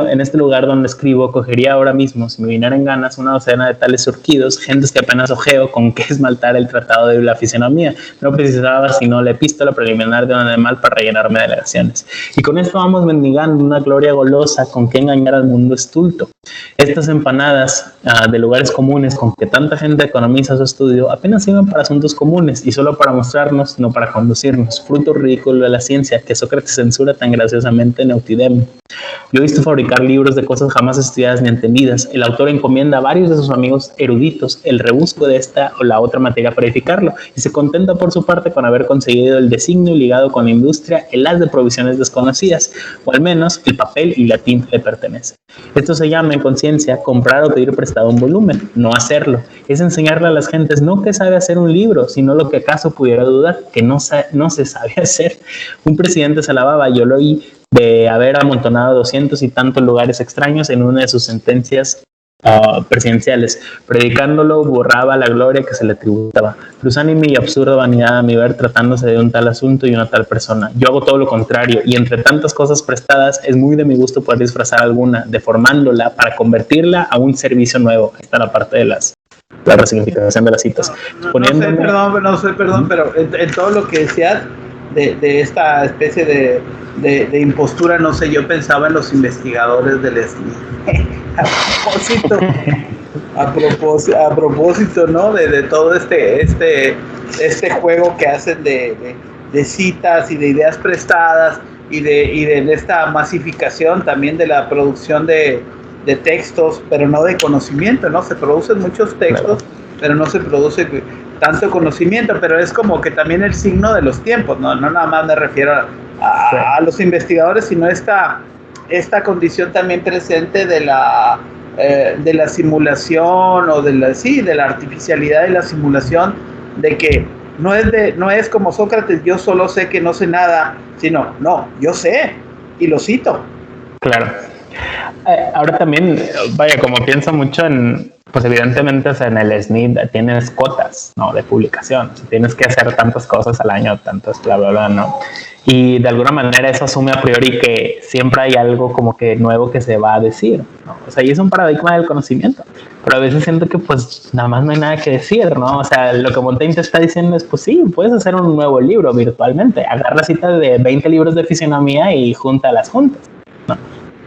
en este lugar donde escribo, cogería ahora mismo, si me vinieran ganas, una docena de tales surquidos, gentes que apenas ojeo con qué esmaltar el tratado de la fisionomía. No precisaba sino la epístola preliminar de un animal para rellenarme de alegaciones. Y con esto vamos mendigando una gloria golosa con que engañar al mundo estulto. Estas empanadas de lugares comunes con que tanta gente economiza su estudio apenas sirven para asuntos comunes y solo para mostrarnos, no para conducirnos. Fruto absoluto ridículo de la ciencia que Sócrates censura tan graciosamente en Eutidemo. Yo he visto fabricar libros de cosas jamás estudiadas ni entendidas. El autor encomienda a varios de sus amigos eruditos el rebusco de esta o la otra materia para edificarlo y se contenta por su parte con haber conseguido el designio ligado con la industria el haz de provisiones desconocidas, o al menos el papel y la tinta le pertenece. Esto se llama en conciencia comprar o pedir prestado un volumen, no hacerlo. Es enseñarle a las gentes no que sabe hacer un libro, sino lo que acaso pudiera dudar, que no se sabe hacer. Un presidente se alababa, yo lo oí, de haber amontonado 200 y tantos lugares extraños en una de sus sentencias presidenciales. Predicándolo borraba la gloria que se le tributaba. Cruzánime y absurda vanidad a mi ver tratándose de un tal asunto y una tal persona. Yo hago todo lo contrario y entre tantas cosas prestadas es muy de mi gusto poder disfrazar alguna, deformándola para convertirla a un servicio nuevo. Ahí está la parte de la resignificación de las citas. No sé, perdón, pero en todo lo que decías de esta especie de impostura, no sé, yo pensaba en los investigadores del SNI. a propósito, ¿no? De todo este juego que hacen de citas y de ideas prestadas y de esta masificación también de la producción de textos, pero no de conocimiento, ¿no? Se producen muchos textos, claro, pero no se produce tanto conocimiento, pero es como que también el signo de los tiempos, no nada más me refiero a los investigadores, sino esta condición también presente de la simulación o de la artificialidad y la simulación, de que no es como Sócrates, yo solo sé que no sé nada, sino, no, yo sé y lo cito. Claro. Ahora también, vaya, como pienso mucho pues evidentemente, o sea, en el SNI tienes cuotas, ¿no? De publicación, o sea, tienes que hacer tantas cosas al año, tantos bla, bla, bla, ¿no? Y de alguna manera eso asume a priori que siempre hay algo como que nuevo que se va a decir, ¿no? O sea, y es un paradigma del conocimiento, pero a veces siento que pues nada más no hay nada que decir, ¿no? O sea, lo que Montaigne te está diciendo es, pues sí, puedes hacer un nuevo libro virtualmente, agarra citas de 20 libros de fisionomía y júntalas juntas, ¿no?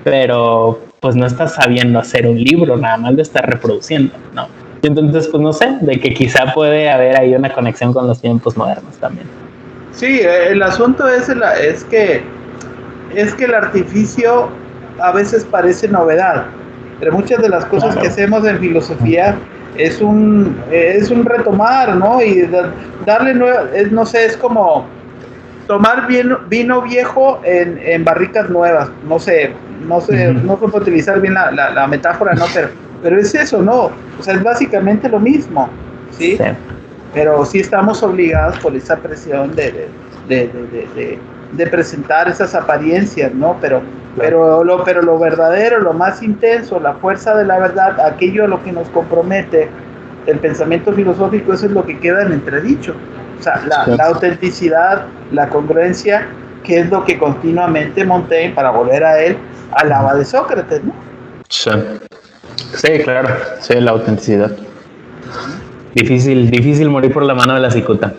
Pero pues no estás sabiendo hacer un libro, nada más lo estás reproduciendo, ¿no? Y entonces, pues no sé, de que quizá puede haber ahí una conexión con los tiempos modernos también. Sí, el asunto es que el artificio a veces parece novedad, pero muchas de las cosas, claro, que hacemos en filosofía es un retomar, ¿no? Y darle no sé, es como tomar vino viejo en barricas nuevas, no sé, no se puede utilizar bien la metáfora, ¿no? Pero es eso, ¿no? O sea, es básicamente lo mismo, ¿sí? Sí. Pero sí estamos obligados por esa presión de presentar esas apariencias, ¿no? Pero lo verdadero, lo más intenso, la fuerza de la verdad, aquello a lo que nos compromete el pensamiento filosófico, eso es lo que queda en entredicho. O sea, la autenticidad, la congruencia, que es lo que continuamente Montaigne, para volver a él, alaba de Sócrates, ¿no? Sí, claro, sí, la autenticidad. Difícil morir por la mano de la cicuta.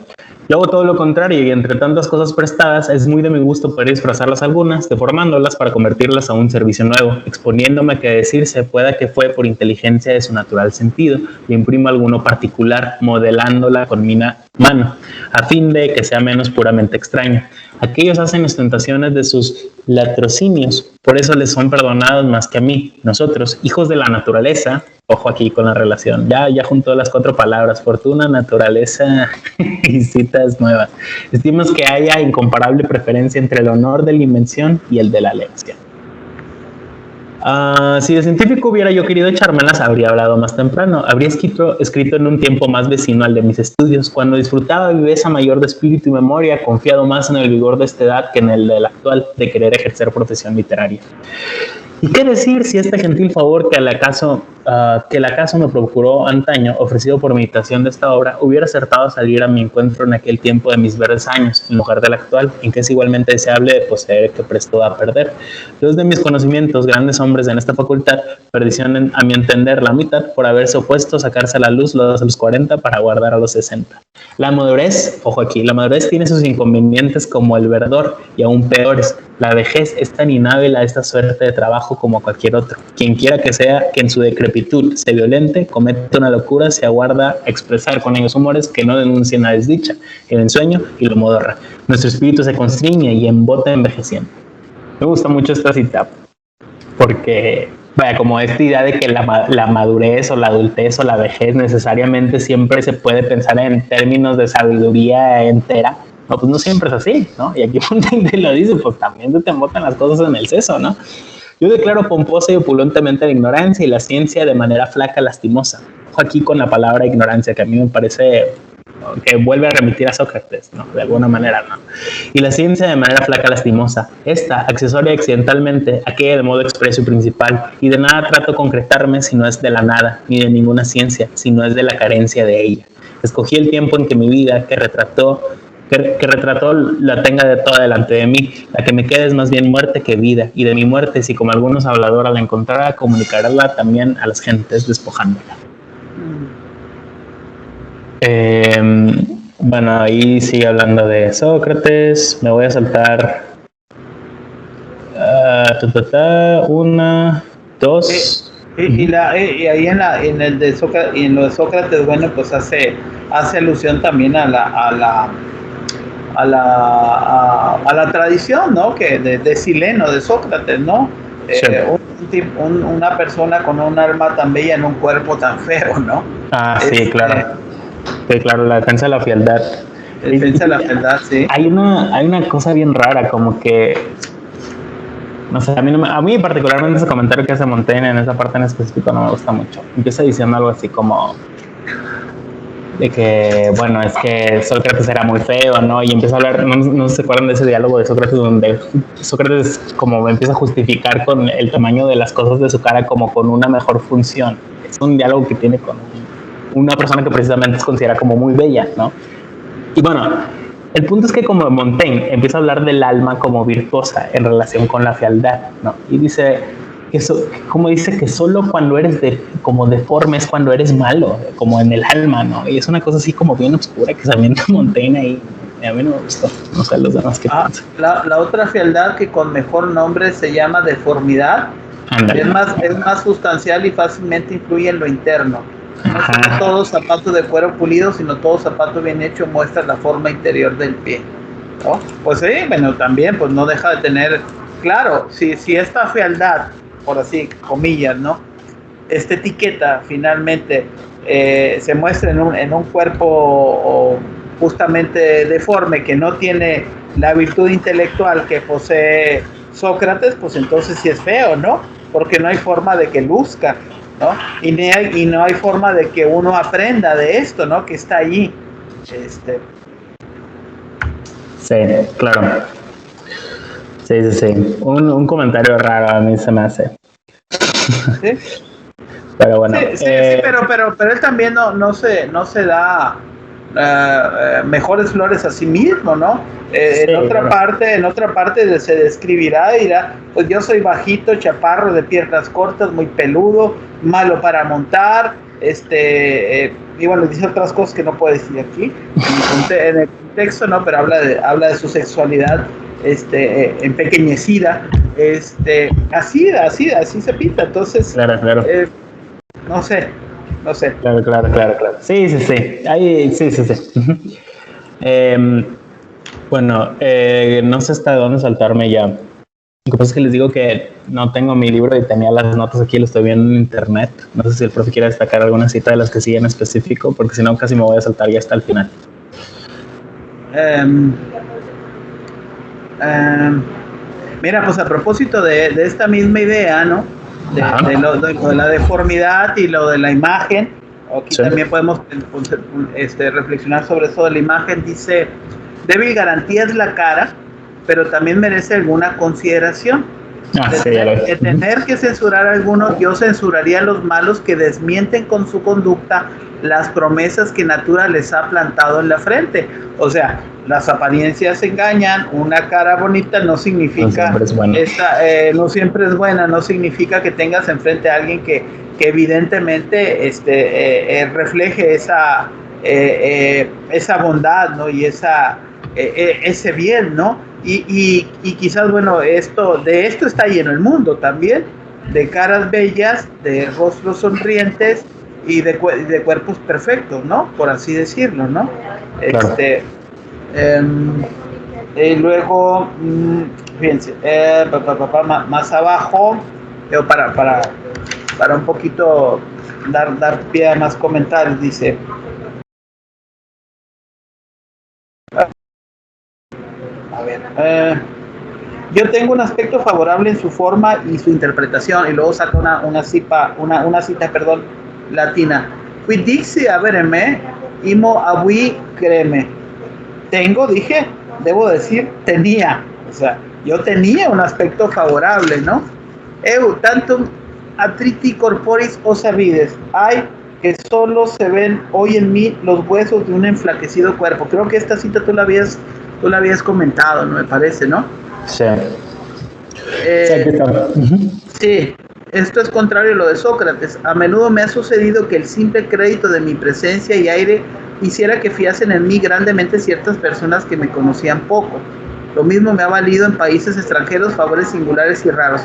Luego todo lo contrario, y entre tantas cosas prestadas, es muy de mi gusto poder disfrazarlas algunas, deformándolas para convertirlas a un servicio nuevo, exponiéndome a que decirse pueda que fue por inteligencia de su natural sentido, le imprimo alguno particular, modelándola con mi mano, a fin de que sea menos puramente extraño. Aquellos hacen ostentaciones de sus latrocinios, por eso les son perdonados más que a mí. Nosotros, hijos de la naturaleza, ojo aquí con la relación, ya juntó las 4 palabras, fortuna, naturaleza y citas nuevas. Estimamos que haya incomparable preferencia entre el honor de la invención y el de la lección. Si de científico hubiera yo querido echármelas, habría hablado más temprano. Habría escrito en un tiempo más vecino al de mis estudios, cuando disfrutaba viveza mayor de espíritu y memoria, confiado más en el vigor de esta edad que en el del actual, de querer ejercer profesión literaria. ¿Y qué decir si este gentil favor que el acaso me procuró antaño, ofrecido por meditación de esta obra, hubiera acertado a salir a mi encuentro en aquel tiempo de mis verdes años, en lugar del actual, en que es igualmente deseable de poseer que presto a perder? Dos de mis conocimientos, grandes hombres en esta facultad, perdieron a mi entender la mitad por haberse opuesto a sacarse a la luz a los 40 para guardar a los 60. La madurez, ojo aquí, la madurez tiene sus inconvenientes como el verdor y aún peores, La vejez es tan inhábil a esta suerte de trabajo como cualquier otro. Quien quiera que sea que en su decrepitud se violente, comete una locura, se aguarda expresar con ellos humores que no denuncien la desdicha, el ensueño y lo modorra. Nuestro espíritu se constriñe y embota envejeciendo. Me gusta mucho esta cita porque, vaya, como esta idea de que la madurez o la adultez o la vejez necesariamente siempre se puede pensar en términos de sabiduría entera. No, pues no siempre es así, ¿no? Y aquí Montaigne lo dice, pues también se te embotan las cosas en el seso, ¿no? Yo declaro pomposa y opulentemente la ignorancia y la ciencia de manera flaca, lastimosa. Ojo aquí con la palabra ignorancia, que a mí me parece que vuelve a remitir a Sócrates, ¿no? De alguna manera, ¿no? Y la ciencia de manera flaca, lastimosa. Esta, accesoria accidentalmente, aquella de modo expreso y principal. Y de nada trato concretarme si no es de la nada, ni de ninguna ciencia, si no es de la carencia de ella. Escogí el tiempo en que mi vida, que retrató la tenga de toda delante de mí. La que me queda es más bien muerte que vida, y de mi muerte, si como algunos habladores la encontrara, comunicarla también a las gentes despojándola. Bueno, ahí sigue hablando de Sócrates. Me voy a saltar una, dos. Y ahí en lo de Sócrates, bueno, pues hace alusión también a la tradición, ¿no? Que de Sileno, de Sócrates, ¿no? Sí. Una persona con un alma tan bella en un cuerpo tan feo, ¿no? Sí, claro. Sí, claro, la defensa de la fealdad. Defensa de la fealdad, sí. Hay una cosa bien rara, como que, no sé, a mí particularmente ese comentario que hace Montaigne en esa parte en específico no me gusta mucho. Empieza diciendo algo así como de que, bueno, es que Sócrates era muy feo, ¿no? Y empieza a hablar, no se acuerdan de ese diálogo de Sócrates donde Sócrates como empieza a justificar con el tamaño de las cosas de su cara como con una mejor función. Es un diálogo que tiene con una persona que precisamente se considera como muy bella, ¿no? Y bueno, el punto es que como Montaigne empieza a hablar del alma como virtuosa en relación con la fealdad, ¿no? Y dice como dice que solo cuando eres como deforme es cuando eres malo, como en el alma, ¿no? Y es una cosa así como bien oscura que se avienta Montaigne ahí. A mí no me gustó, no sé los demás que piensan. La otra fealdad que con mejor nombre se llama deformidad. Es más sustancial y fácilmente influye en lo interno. No son todos zapatos de cuero pulido, sino todo zapato bien hecho muestra la forma interior del pie, ¿no? Pues sí, bueno, también pues no deja de tener, claro, si esta fealdad, por así, comillas, ¿no? Esta etiqueta finalmente se muestra en un cuerpo justamente deforme que no tiene la virtud intelectual que posee Sócrates, pues entonces sí es feo, ¿no? Porque no hay forma de que luzca, ¿no? Y no hay forma de que uno aprenda de esto, ¿no? Que está allí. Sí, claro. Sí. Un comentario raro a mí se me hace. ¿Sí? Pero bueno. Sí, pero él también no se da mejores flores a sí mismo, ¿no? En otra parte se describirá y dirá, pues yo soy bajito, chaparro, de piernas cortas, muy peludo, malo para montar, y bueno, dice otras cosas que no puedo decir aquí en el contexto, ¿no? Pero habla de su sexualidad empequeñecida, así se pinta, entonces claro. No sé. Claro. Sí. Ahí, sí. Bueno, no sé hasta dónde saltarme ya. Lo que pasa es que les digo que no tengo mi libro y tenía las notas aquí, lo estoy viendo en internet. No sé si el profe quiere destacar alguna cita de las que siguen en específico, porque si no casi me voy a saltar ya hasta el final. Mira, pues a propósito de esta misma idea, ¿no? De la deformidad y lo de la imagen, aquí también podemos reflexionar sobre eso de la imagen. Dice, débil garantía es la cara, pero también merece alguna consideración. De tener que censurar a algunos, yo censuraría a los malos que desmienten con su conducta las promesas que natura les ha plantado en la frente. O sea, las apariencias engañan, una cara bonita no significa no siempre es buena, no significa que tengas enfrente a alguien que evidentemente refleje esa bondad, ¿no? Y ese bien, ¿no? Y quizás, bueno, de esto está lleno el mundo también, de caras bellas, de rostros sonrientes y de cuerpos perfectos, ¿no? Por así decirlo, ¿no? Claro. Luego, fíjense, más abajo, para un poquito dar pie a más comentarios, dice... A ver, yo tengo un aspecto favorable en su forma y su interpretación, y luego saca una cita, latina. Qui dixi averme, imo avui creme. Debo decir, tenía. O sea, yo tenía un aspecto favorable, ¿no? Eu tantum atriti corporis osavides. Hay que solo se ven hoy en mí los huesos de un enflaquecido cuerpo. Creo que esta cita tú la habías comentado, ¿no? Me parece, ¿no? Sí. Sí, esto es contrario a lo de Sócrates. A menudo me ha sucedido que el simple crédito de mi presencia y aire hiciera que fiasen en mí grandemente ciertas personas que me conocían poco. Lo mismo me ha valido en países extranjeros favores singulares y raros.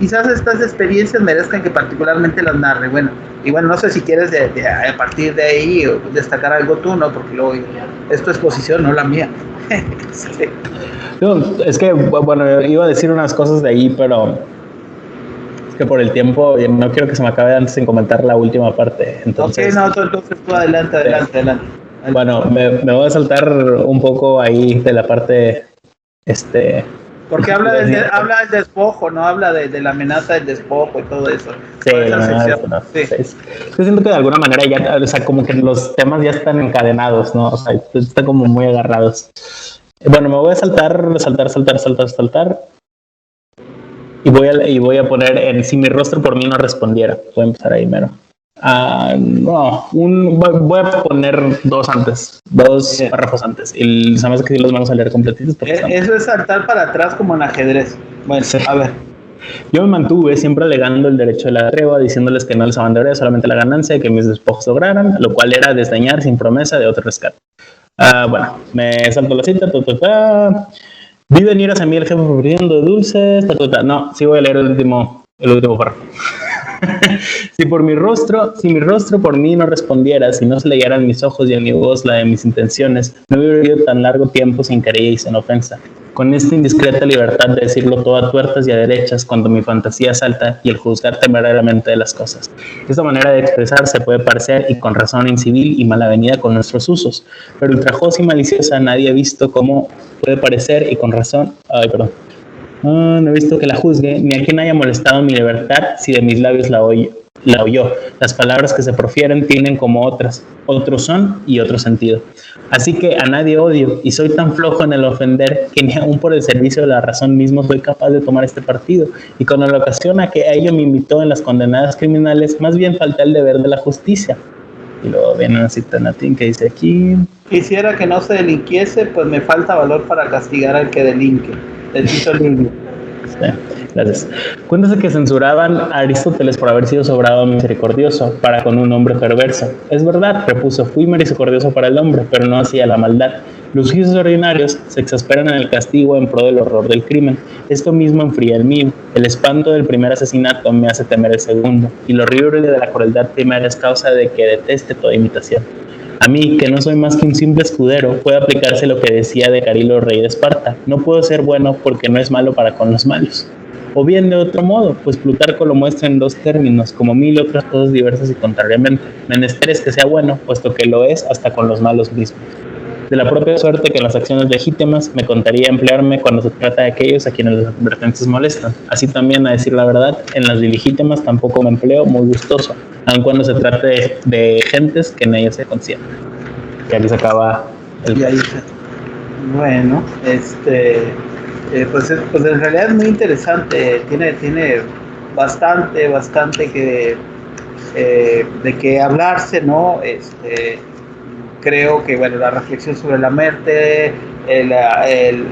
Quizás estas experiencias merezcan que particularmente las narre. Bueno, no sé si quieres a partir de ahí destacar algo tú, ¿no? Porque luego es tu exposición, no la mía. Sí. No, es que, bueno, iba a decir unas cosas de ahí, pero es que por el tiempo no quiero que se me acabe antes sin comentar la última parte. Entonces, entonces tú adelante. Bueno, me voy a saltar un poco ahí de la parte, porque habla del despojo, no habla de la amenaza del despojo y todo eso. Sí, la amenaza. Sí. Yo siento que de alguna manera ya, o sea, como que los temas ya están encadenados, ¿no? O sea, están como muy agarrados. Bueno, me voy a saltar y voy a poner en si mi rostro por mí no respondiera. Voy a empezar ahí mero. Voy a poner dos párrafos antes. Y sabes que sí los vamos a leer completitos. Eso es saltar para atrás como en ajedrez. Bueno, sí. A ver. Yo me mantuve siempre alegando el derecho de la tregua, diciéndoles que no les abandonaría solamente la ganancia que mis despojos lograran, lo cual era desdeñar sin promesa de otro rescate. Bueno, me salto la cita. Vi venir hacia mí el jefe ofreciendo dulces. No, sí voy a leer el último párrafo. Si mi rostro por mí no respondiera, si no se leyeran mis ojos y en mi voz la de mis intenciones, no hubiera vivido tan largo tiempo sin querella y sin ofensa, con esta indiscreta libertad de decirlo todo a tuertas y a derechas cuando mi fantasía salta y el juzgar temerariamente de las cosas. Esta manera de expresarse puede parecer, y con razón, incivil y malavenida con nuestros usos, pero ultrajosa y maliciosa nadie ha visto cómo puede parecer, y con razón, no he visto que la juzgue, ni a quien haya molestado mi libertad si de mis labios la oyó. Las palabras que se profieren tienen como otros son y otro sentido. Así que a nadie odio, y soy tan flojo en el ofender que ni aún por el servicio de la razón mismo soy capaz de tomar este partido. Y cuando la ocasión a que a ello me invitó en las condenadas criminales, más bien falté el deber de la justicia. Y luego viene una cita en latín que dice aquí: quisiera que no se delinquiese, pues me falta valor para castigar al que delinque. El Tito Livio. Sí, gracias. Cuéntase que censuraban a Aristóteles por haber sido sobrado misericordioso para con un hombre perverso. Es verdad, repuso, fui misericordioso para el hombre, pero no hacía la maldad. Los juicios ordinarios se exasperan en el castigo en pro del horror del crimen. Esto mismo enfría el mío. El espanto del primer asesinato me hace temer el segundo, y lo horrible de la crueldad primera es causa de que deteste toda imitación. A mí, que no soy más que un simple escudero, puede aplicarse lo que decía de Carilo, rey de Esparta. No puedo ser bueno porque no es malo para con los malos. O bien de otro modo, pues Plutarco lo muestra en dos términos, como mil otras cosas diversas y contrariamente. Menester es que sea bueno, puesto que lo es hasta con los malos mismos. De la propia suerte que en las acciones legítimas me contaría emplearme cuando se trata de aquellos a quienes las advertencias molestan. Así también, a decir la verdad, en las ilegítimas tampoco me empleo muy gustoso, aun cuando se trate de gentes que en ellas se consienten. Y aquí se acaba el... Y ahí se... Bueno, pues en realidad es muy interesante, tiene bastante que de qué hablarse, ¿no? Creo que la reflexión sobre la muerte,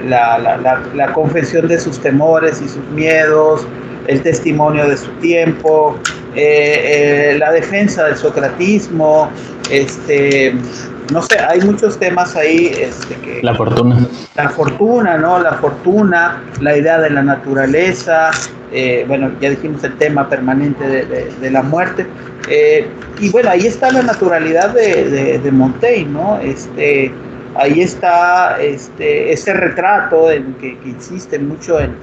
la confesión de sus temores y sus miedos, el testimonio de su tiempo, la defensa del socratismo, no sé, hay muchos temas ahí que La fortuna. La fortuna, ¿no? La fortuna, la idea de la naturaleza, bueno, ya dijimos el tema permanente de la muerte. Y bueno, ahí está la naturalidad de Montaigne, ¿no? Ahí está ese retrato en que insiste mucho en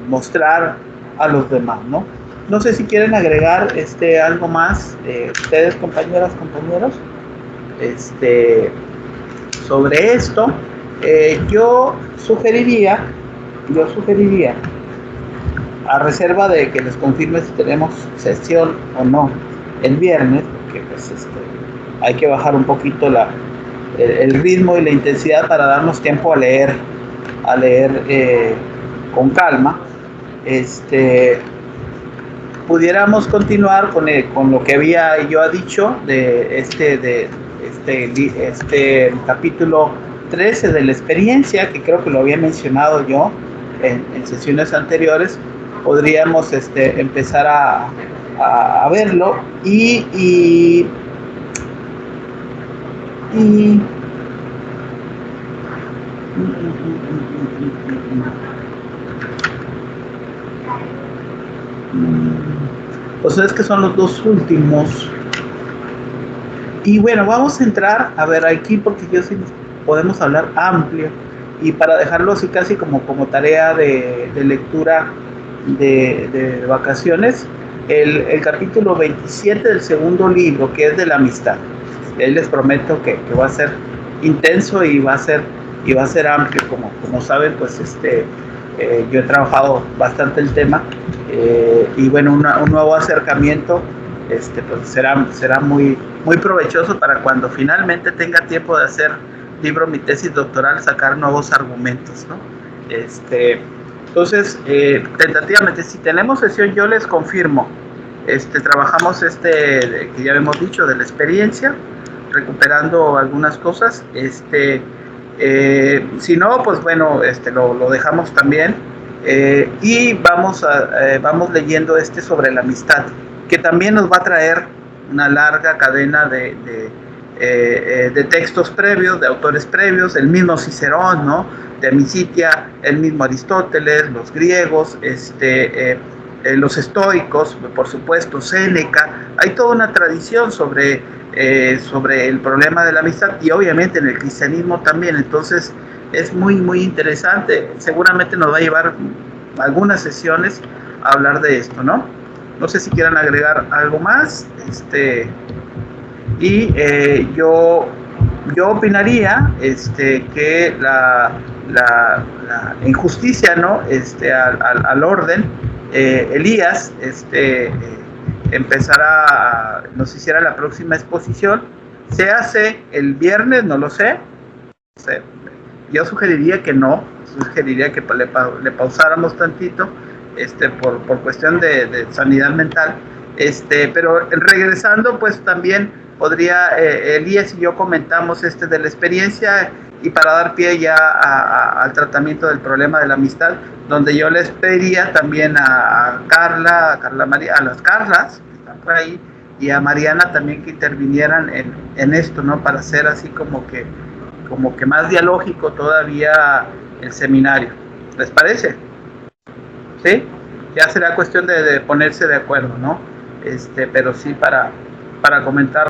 mostrar a los demás, ¿no? No sé si quieren agregar algo más, ustedes, compañeras, compañeros, sobre esto. Yo sugeriría, a reserva de que les confirme si tenemos sesión o no el viernes, porque pues hay que bajar un poquito el ritmo y la intensidad para darnos tiempo a leer con calma. Pudiéramos continuar con lo que había yo dicho de este capítulo 13 de la experiencia, que creo que lo había mencionado yo en sesiones anteriores. Podríamos empezar a verlo y pues es que son los dos últimos. Y bueno, vamos a entrar a ver aquí, porque yo sí podemos hablar amplio, y para dejarlo así casi como tarea de lectura de vacaciones, el capítulo 27 del segundo libro, que es de la amistad. Y ahí les prometo que va a ser intenso y va a ser amplio. Como saben, pues yo he trabajado bastante el tema, y bueno, un nuevo acercamiento pues será muy provechoso para cuando finalmente tenga tiempo de hacer mi tesis doctoral, sacar nuevos argumentos, ¿no? Entonces, tentativamente, si tenemos sesión, yo les confirmo. Trabajamos que ya hemos dicho de la experiencia, recuperando algunas cosas. Si no, pues bueno, lo dejamos también, y vamos leyendo sobre la amistad, que también nos va a traer una larga cadena de textos previos, de autores previos, el mismo Cicerón, ¿no? De Amicitia, el mismo Aristóteles, los griegos, los estoicos, por supuesto, Séneca. Hay toda una tradición sobre el problema de la amistad, y obviamente en el cristianismo también. Entonces es muy interesante. Seguramente nos va a llevar algunas sesiones a hablar de esto, ¿no? No sé si quieran agregar algo más. Yo opinaría que la injusticia, ¿no? Al orden, Elías nos hiciera la próxima exposición. Se hace el viernes, no lo sé. Yo sugeriría que le pausáramos tantito, por cuestión de sanidad mental, pero regresando, pues también podría, Elías y yo comentamos de la experiencia, y para dar pie ya al tratamiento del problema de la amistad, donde yo les pediría también a Carla María, a las Carlas que están por ahí, y a Mariana también, que intervinieran en esto, ¿no? Para hacer así como que más dialógico todavía el seminario. ¿Les parece? ¿Sí? Ya será cuestión de ponerse de acuerdo, ¿no? Pero sí para comentar